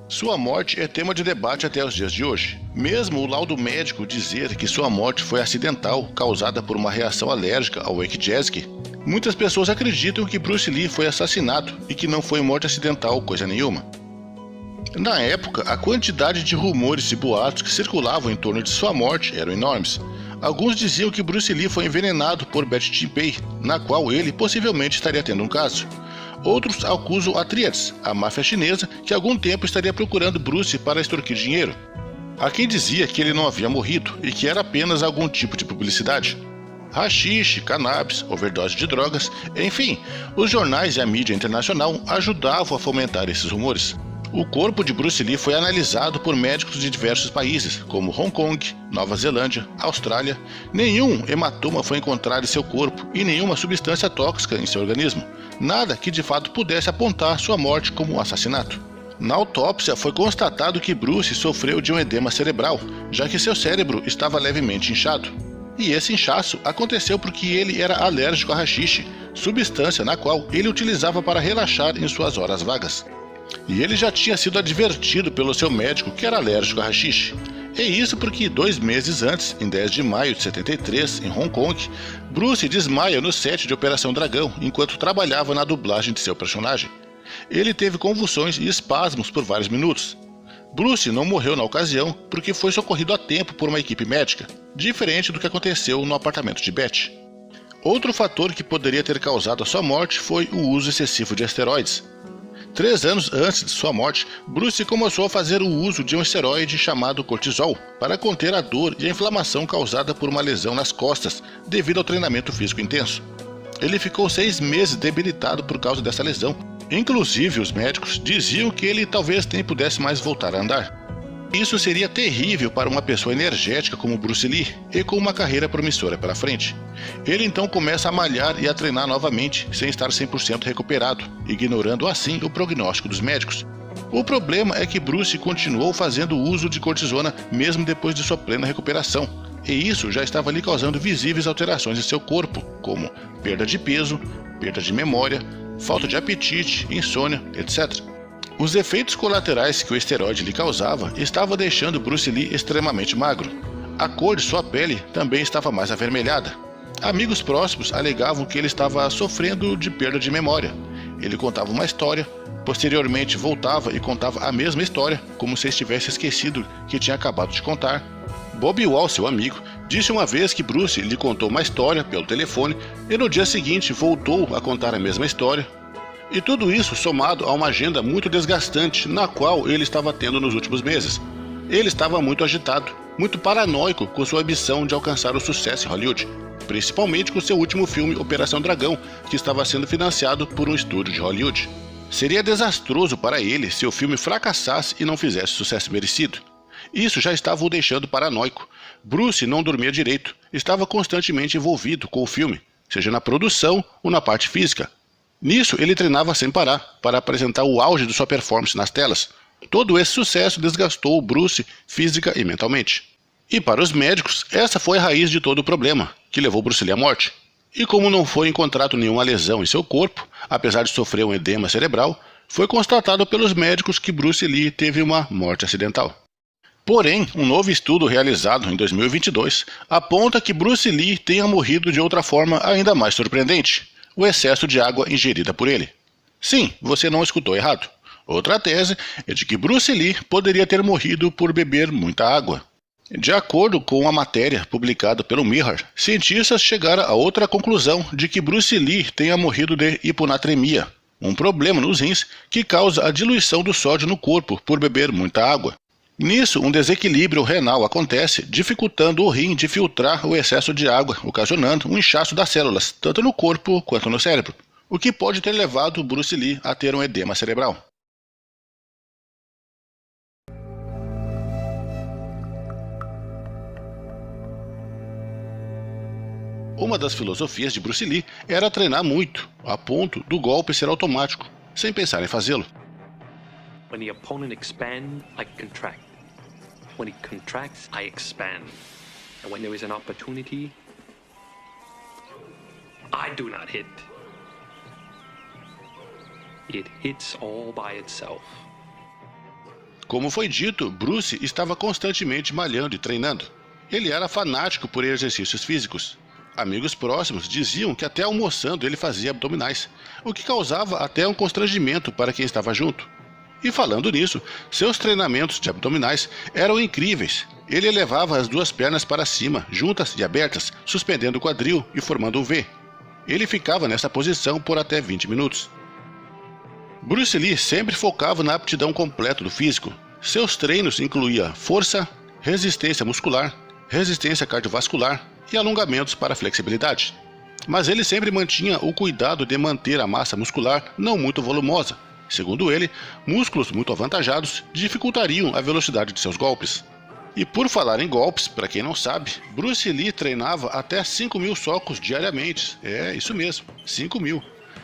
Sua morte é tema de debate até os dias de hoje. Mesmo o laudo médico dizer que sua morte foi acidental, causada por uma reação alérgica ao Equigesic, muitas pessoas acreditam que Bruce Lee foi assassinado e que não foi morte acidental coisa nenhuma. Na época, a quantidade de rumores e boatos que circulavam em torno de sua morte eram enormes. Alguns diziam que Bruce Lee foi envenenado por Betty Jinpei, na qual ele possivelmente estaria tendo um caso. Outros acusam a Triads, a máfia chinesa, que há algum tempo estaria procurando Bruce para extorquir dinheiro. Há quem dizia que ele não havia morrido e que era apenas algum tipo de publicidade. Haxixe, cannabis, overdose de drogas, enfim, os jornais e a mídia internacional ajudavam a fomentar esses rumores. O corpo de Bruce Lee foi analisado por médicos de diversos países, como Hong Kong, Nova Zelândia, Austrália. Nenhum hematoma foi encontrado em seu corpo e nenhuma substância tóxica em seu organismo. Nada que de fato pudesse apontar sua morte como um assassinato. Na autópsia foi constatado que Bruce sofreu de um edema cerebral, já que seu cérebro estava levemente inchado. E esse inchaço aconteceu porque ele era alérgico a haxixe, substância na qual ele utilizava para relaxar em suas horas vagas. E ele já tinha sido advertido pelo seu médico que era alérgico a haxixe. É isso porque 2 meses antes, em 10 de maio de 73, em Hong Kong, Bruce desmaia no set de Operação Dragão enquanto trabalhava na dublagem de seu personagem. Ele teve convulsões e espasmos por vários minutos. Bruce não morreu na ocasião porque foi socorrido a tempo por uma equipe médica, diferente do que aconteceu no apartamento de Betty. Outro fator que poderia ter causado a sua morte foi o uso excessivo de esteroides. 3 anos antes de sua morte, Bruce começou a fazer o uso de um esteroide chamado cortisol para conter a dor e a inflamação causada por uma lesão nas costas devido ao treinamento físico intenso. Ele ficou 6 meses debilitado por causa dessa lesão. Inclusive, os médicos diziam que ele talvez nem pudesse mais voltar a andar. Isso seria terrível para uma pessoa energética como Bruce Lee e com uma carreira promissora pela frente. Ele então começa a malhar e a treinar novamente, sem estar 100% recuperado, ignorando assim o prognóstico dos médicos. O problema é que Bruce continuou fazendo uso de cortisona mesmo depois de sua plena recuperação, e isso já estava lhe causando visíveis alterações em seu corpo, como perda de peso, perda de memória, falta de apetite, insônia, etc. Os efeitos colaterais que o esteroide lhe causava estavam deixando Bruce Lee extremamente magro. A cor de sua pele também estava mais avermelhada. Amigos próximos alegavam que ele estava sofrendo de perda de memória. Ele contava uma história, posteriormente voltava e contava a mesma história, como se estivesse esquecido que tinha acabado de contar. Bob Wall, seu amigo, disse uma vez que Bruce lhe contou uma história pelo telefone e no dia seguinte voltou a contar a mesma história. E tudo isso somado a uma agenda muito desgastante na qual ele estava tendo nos últimos meses. Ele estava muito agitado, muito paranoico com sua ambição de alcançar o sucesso em Hollywood, principalmente com seu último filme Operação Dragão, que estava sendo financiado por um estúdio de Hollywood. Seria desastroso para ele se o filme fracassasse e não fizesse o sucesso merecido. Isso já estava o deixando paranoico. Bruce não dormia direito, estava constantemente envolvido com o filme, seja na produção ou na parte física. Nisso, ele treinava sem parar, para apresentar o auge de sua performance nas telas. Todo esse sucesso desgastou o Bruce física e mentalmente. E para os médicos, essa foi a raiz de todo o problema, que levou Bruce Lee à morte. E como não foi encontrado nenhuma lesão em seu corpo, apesar de sofrer um edema cerebral, foi constatado pelos médicos que Bruce Lee teve uma morte acidental. Porém, um novo estudo realizado em 2022 aponta que Bruce Lee tenha morrido de outra forma ainda mais surpreendente: o excesso de água ingerida por ele. Sim, você não escutou errado. Outra tese é de que Bruce Lee poderia ter morrido por beber muita água. De acordo com uma matéria publicada pelo Mirror, cientistas chegaram a outra conclusão de que Bruce Lee tenha morrido de hiponatremia, um problema nos rins que causa a diluição do sódio no corpo por beber muita água. Nisso, um desequilíbrio renal acontece, dificultando o rim de filtrar o excesso de água, ocasionando um inchaço das células, tanto no corpo quanto no cérebro, o que pode ter levado Bruce Lee a ter um edema cerebral. Uma das filosofias de Bruce Lee era treinar muito, a ponto do golpe ser automático, sem pensar em fazê-lo. When the opponent expands, I contract. When he contracts, I expand. And when there is an opportunity, I do not hit. It hits all by itself. Como foi dito, Bruce estava constantemente malhando e treinando. Ele era fanático por exercícios físicos. Amigos próximos diziam que até almoçando ele fazia abdominais, o que causava até um constrangimento para quem estava junto. E falando nisso, seus treinamentos de abdominais eram incríveis. Ele elevava as duas pernas para cima, juntas e abertas, suspendendo o quadril e formando um V. Ele ficava nessa posição por até 20 minutos. Bruce Lee sempre focava na aptidão completa do físico. Seus treinos incluíam força, resistência muscular, resistência cardiovascular e alongamentos para flexibilidade. Mas ele sempre mantinha o cuidado de manter a massa muscular não muito volumosa. Segundo ele, músculos muito avantajados dificultariam a velocidade de seus golpes. E por falar em golpes, para quem não sabe, Bruce Lee treinava até 5.000 socos diariamente. É, isso mesmo, 5.000.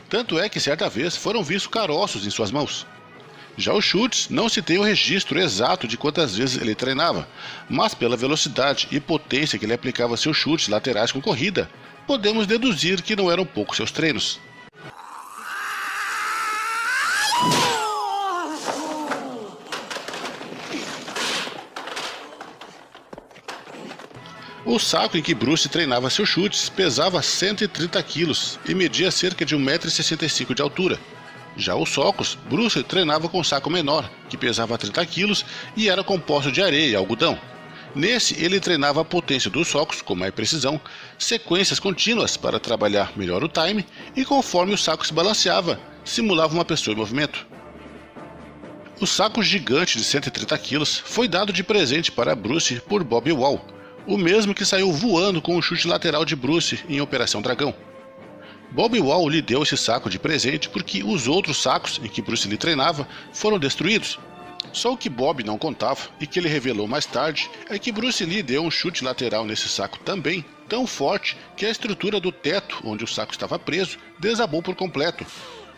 Tanto é que certa vez foram vistos caroços em suas mãos. Já os chutes, não se tem o registro exato de quantas vezes ele treinava, mas pela velocidade e potência que ele aplicava seus chutes laterais com corrida, podemos deduzir que não eram poucos seus treinos. O saco em que Bruce treinava seus chutes pesava 130 quilos e media cerca de 1,65 m de altura. Já os socos, Bruce treinava com um saco menor, que pesava 30 quilos e era composto de areia e algodão. Nesse, ele treinava a potência dos socos com mais precisão, sequências contínuas para trabalhar melhor o time e conforme o saco se balanceava, simulava uma pessoa em movimento. O saco gigante de 130 quilos foi dado de presente para Bruce por Bob Wall, o mesmo que saiu voando com o chute lateral de Bruce em Operação Dragão. Bob Wall lhe deu esse saco de presente porque os outros sacos em que Bruce Lee treinava foram destruídos. Só o que Bob não contava e que ele revelou mais tarde é que Bruce Lee deu um chute lateral nesse saco também, tão forte que a estrutura do teto onde o saco estava preso desabou por completo.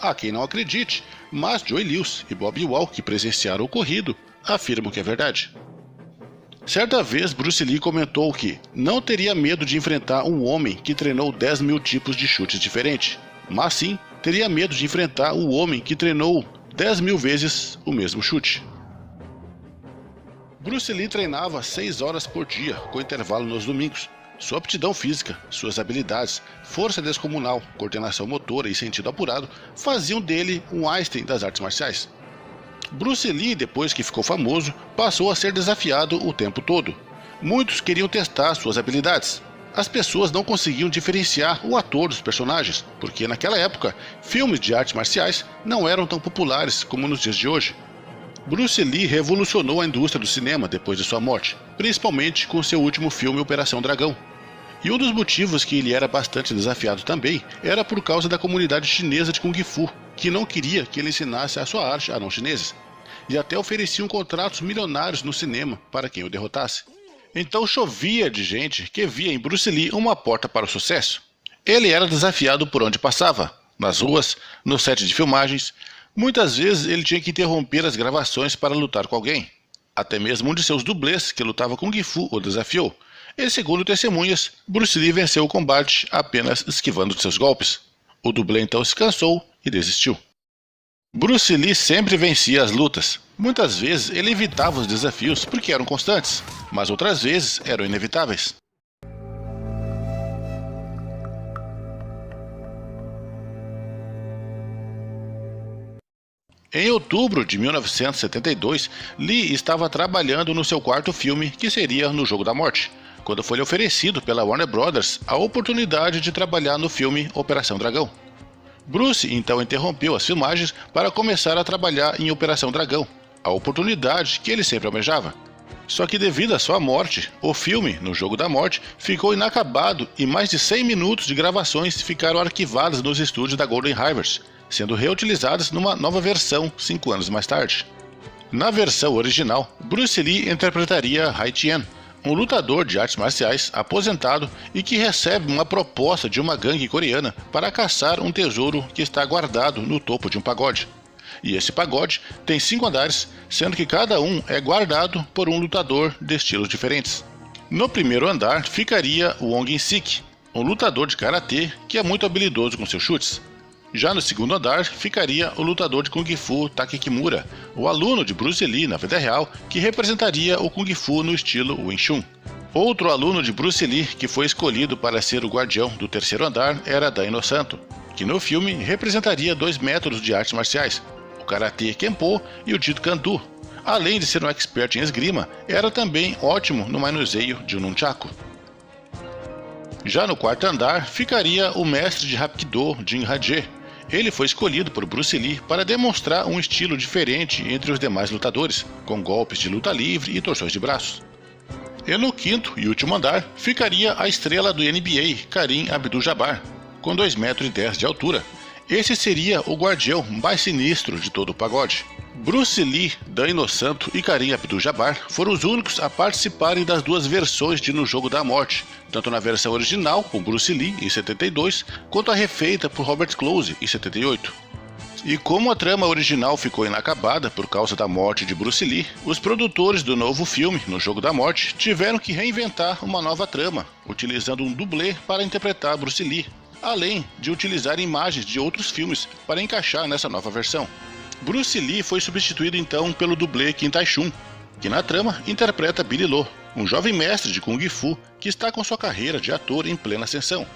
Há quem não acredite, mas Joe Lewis e Bob Wall, que presenciaram o ocorrido, afirmam que é verdade. Certa vez, Bruce Lee comentou que não teria medo de enfrentar um homem que treinou 10.000 tipos de chutes diferentes, mas sim teria medo de enfrentar um homem que treinou 10.000 vezes o mesmo chute. Bruce Lee treinava 6 horas por dia, com intervalo nos domingos. Sua aptidão física, suas habilidades, força descomunal, coordenação motora e sentido apurado faziam dele um Einstein das artes marciais. Bruce Lee, depois que ficou famoso, passou a ser desafiado o tempo todo. Muitos queriam testar suas habilidades. As pessoas não conseguiam diferenciar o ator dos personagens, porque naquela época, filmes de artes marciais não eram tão populares como nos dias de hoje. Bruce Lee revolucionou a indústria do cinema depois de sua morte, principalmente com seu último filme Operação Dragão. E um dos motivos que ele era bastante desafiado também era por causa da comunidade chinesa de Kung Fu, que não queria que ele ensinasse a sua arte a não-chineses, e até ofereciam contratos milionários no cinema para quem o derrotasse. Então chovia de gente que via em Bruce Lee uma porta para o sucesso. Ele era desafiado por onde passava, nas ruas, no set de filmagens. Muitas vezes ele tinha que interromper as gravações para lutar com alguém. Até mesmo um de seus dublês, que lutava Kung Fu, o desafiou. E segundo testemunhas, Bruce Lee venceu o combate apenas esquivando de seus golpes. O dublê então se cansou e desistiu. Bruce Lee sempre vencia as lutas. Muitas vezes ele evitava os desafios porque eram constantes, mas outras vezes eram inevitáveis. Em outubro de 1972, Lee estava trabalhando no seu quarto filme, que seria No Jogo da Morte, quando foi-lhe oferecido pela Warner Brothers a oportunidade de trabalhar no filme Operação Dragão. Bruce então interrompeu as filmagens para começar a trabalhar em Operação Dragão, a oportunidade que ele sempre almejava. Só que devido à sua morte, o filme No Jogo da Morte ficou inacabado e mais de 100 minutos de gravações ficaram arquivadas nos estúdios da Golden Harvest, sendo reutilizadas numa nova versão 5 anos mais tarde. Na versão original, Bruce Lee interpretaria Hai Tien, um lutador de artes marciais aposentado e que recebe uma proposta de uma gangue coreana para caçar um tesouro que está guardado no topo de um pagode. E esse pagode tem 5 andares, sendo que cada um é guardado por um lutador de estilos diferentes. No primeiro andar ficaria o Wong In-sik, um lutador de karatê que é muito habilidoso com seus chutes. Já no segundo andar ficaria o lutador de Kung Fu Taki Kimura, o aluno de Bruce Lee na vida real, que representaria o Kung Fu no estilo Wing Chun. Outro aluno de Bruce Lee que foi escolhido para ser o guardião do terceiro andar era Dan Inosanto, que no filme representaria 2 métodos de artes marciais, o Karate Kenpo e o Jeet Kune Do. Além de ser um expert em esgrima, era também ótimo no manuseio de um nunchaku. Já no quarto andar ficaria o mestre de Hapkido, Jin Ha-jae. Ele foi escolhido por Bruce Lee para demonstrar um estilo diferente entre os demais lutadores, com golpes de luta livre e torções de braços. E no quinto e último andar ficaria a estrela do NBA, Kareem Abdul-Jabbar, com 2,10 metros de altura. Esse seria o guardião mais sinistro de todo o pagode. Bruce Lee, Dan Inosanto e Kareem Abdul-Jabbar foram os únicos a participarem das 2 versões de No Jogo da Morte, tanto na versão original, com Bruce Lee, em 72, quanto a refeita por Robert Close, em 78. E como a trama original ficou inacabada por causa da morte de Bruce Lee, os produtores do novo filme, No Jogo da Morte, tiveram que reinventar uma nova trama, utilizando um dublê para interpretar Bruce Lee, além de utilizar imagens de outros filmes para encaixar nessa nova versão. Bruce Lee foi substituído então pelo dublê Kim Tai-chun, que na trama interpreta Billy Lo, um jovem mestre de Kung Fu que está com sua carreira de ator em plena ascensão.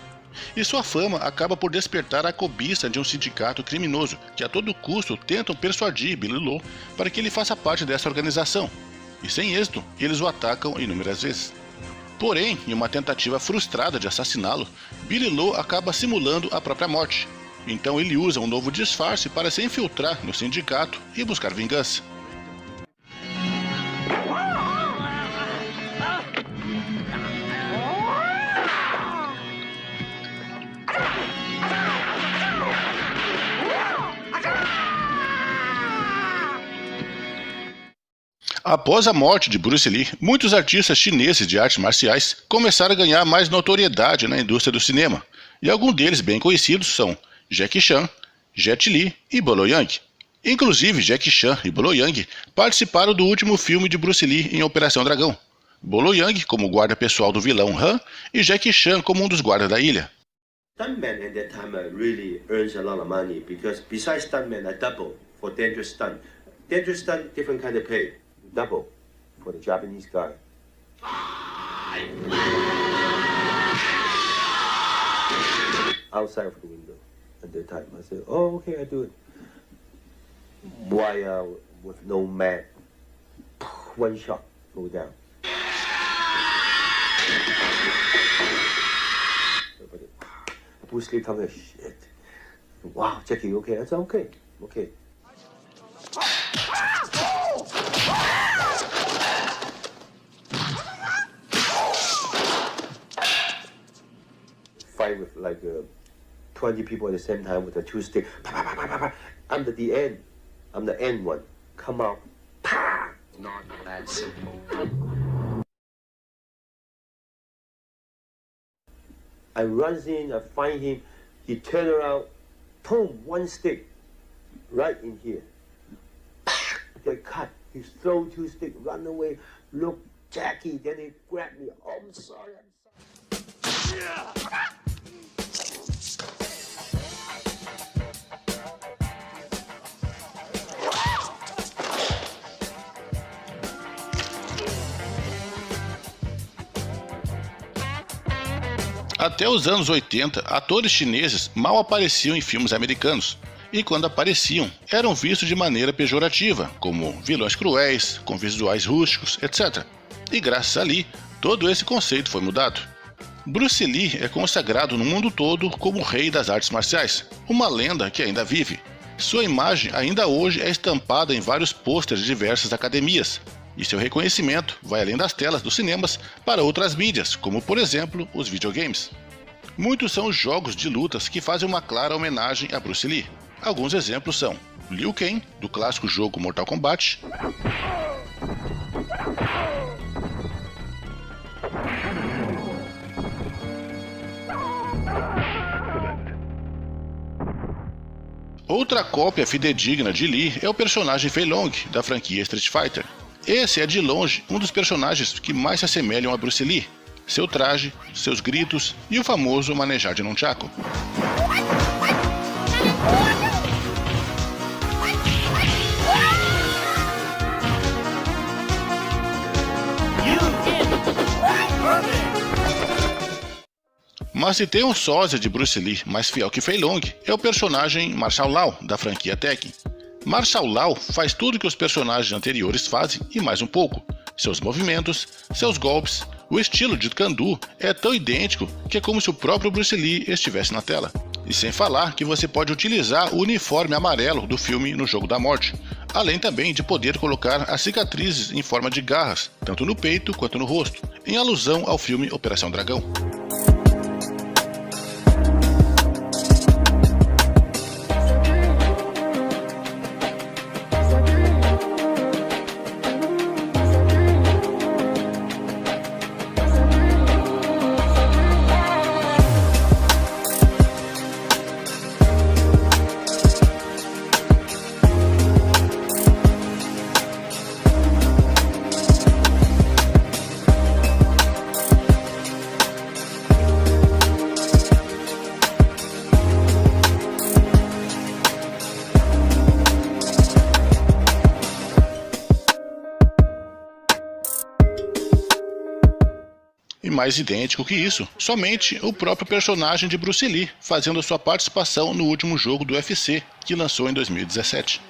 E sua fama acaba por despertar a cobiça de um sindicato criminoso que a todo custo tentam persuadir Billy Lo para que ele faça parte dessa organização. E sem êxito, eles o atacam inúmeras vezes. Porém, em uma tentativa frustrada de assassiná-lo, Billy Lo acaba simulando a própria morte. Então ele usa um novo disfarce para se infiltrar no sindicato e buscar vingança. Após a morte de Bruce Lee, muitos artistas chineses de artes marciais começaram a ganhar mais notoriedade na indústria do cinema, e alguns deles bem conhecidos são Jackie Chan, Jet Li e Bolo Yang. Inclusive, Jackie Chan e Bolo Yang participaram do último filme de Bruce Lee em Operação Dragão. Bolo Yang como guarda pessoal do vilão Han e Jackie Chan como um dos guardas da ilha. Stuntman at that time really earns a lot of money because besides stuntman, I double for dangerous stunt. Dangerous stunt, different kind of pay. Double for the Japanese guy. Outside of the window at that time. I said, oh, okay, I do it. Wire with no man. One shot, go down. Bruce Lee comes here, shit. Wow, Jackie, you okay? I said, okay, okay. Fight with like 20 people at the same time with a 2 stick. I'm the end. I'm the end one. Come out. Not that simple. I run in, I find him. He turn around. Boom, 1 stick. Right in here. Get cut. He throw 2 sticks, run away. Look, Jackie. Then he grabbed me. Oh, I'm sorry. Até os anos 80, atores chineses mal apareciam em filmes americanos, e quando apareciam, eram vistos de maneira pejorativa, como vilões cruéis, com visuais rústicos, etc. E graças a Lee, todo esse conceito foi mudado. Bruce Lee é consagrado no mundo todo como o rei das artes marciais, uma lenda que ainda vive. Sua imagem ainda hoje é estampada em vários pôsteres de diversas academias, e seu reconhecimento vai além das telas dos cinemas para outras mídias, como por exemplo os videogames. Muitos são os jogos de lutas que fazem uma clara homenagem a Bruce Lee. Alguns exemplos são Liu Kang, do clássico jogo Mortal Kombat, outra cópia fidedigna de Lee é o personagem Fei Long, da franquia Street Fighter. Esse é de longe um dos personagens que mais se assemelham a Bruce Lee. Seu traje, seus gritos e o famoso manejar de nunchaku. Mas se tem um sósia de Bruce Lee mais fiel que Fei Long, é o personagem Marshall Law, da franquia Tekken. Marshall Law faz tudo que os personagens anteriores fazem e mais um pouco. Seus movimentos, seus golpes, o estilo de Kando é tão idêntico que é como se o próprio Bruce Lee estivesse na tela. E sem falar que você pode utilizar o uniforme amarelo do filme No Jogo da Morte, além também de poder colocar as cicatrizes em forma de garras, tanto no peito quanto no rosto, em alusão ao filme Operação Dragão. E mais idêntico que isso, somente o próprio personagem de Bruce Lee, fazendo sua participação no último jogo do UFC, que lançou em 2017.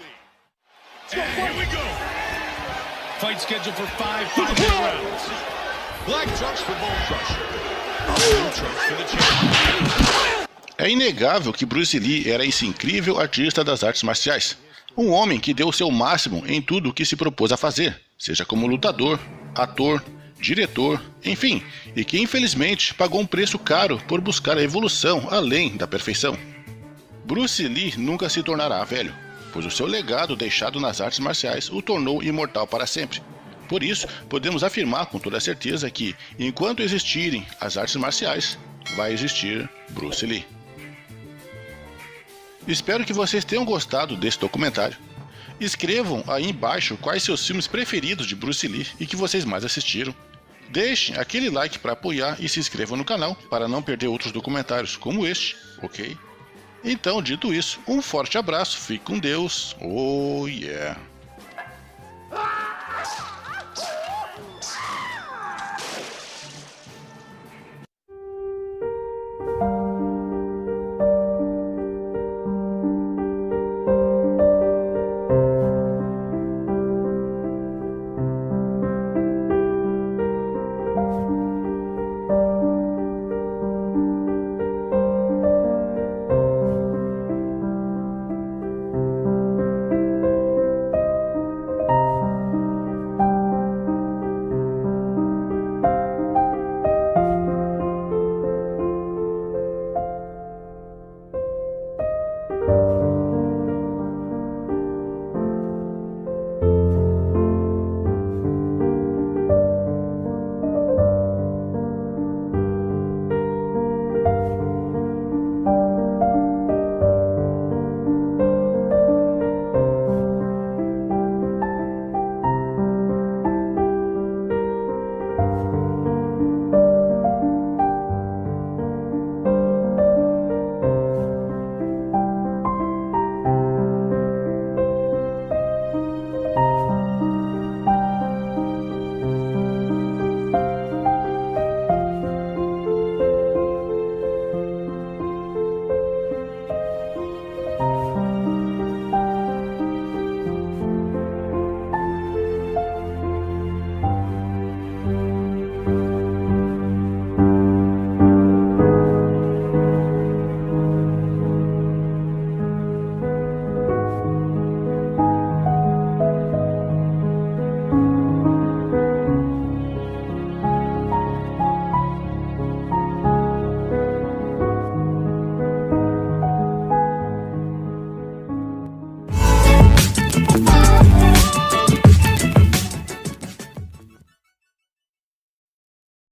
É inegável que Bruce Lee era esse incrível artista das artes marciais. Um homem que deu o seu máximo em tudo o que se propôs a fazer, seja como lutador, ator, diretor, enfim, e que infelizmente pagou um preço caro por buscar a evolução além da perfeição. Bruce Lee nunca se tornará velho, pois o seu legado deixado nas artes marciais o tornou imortal para sempre. Por isso, podemos afirmar com toda certeza que, enquanto existirem as artes marciais, vai existir Bruce Lee. Espero que vocês tenham gostado desse documentário. Escrevam aí embaixo quais seus filmes preferidos de Bruce Lee e que vocês mais assistiram. Deixem aquele like para apoiar e se inscrevam no canal para não perder outros documentários como este, ok? Então, dito isso, um forte abraço, fique com Deus, oh yeah!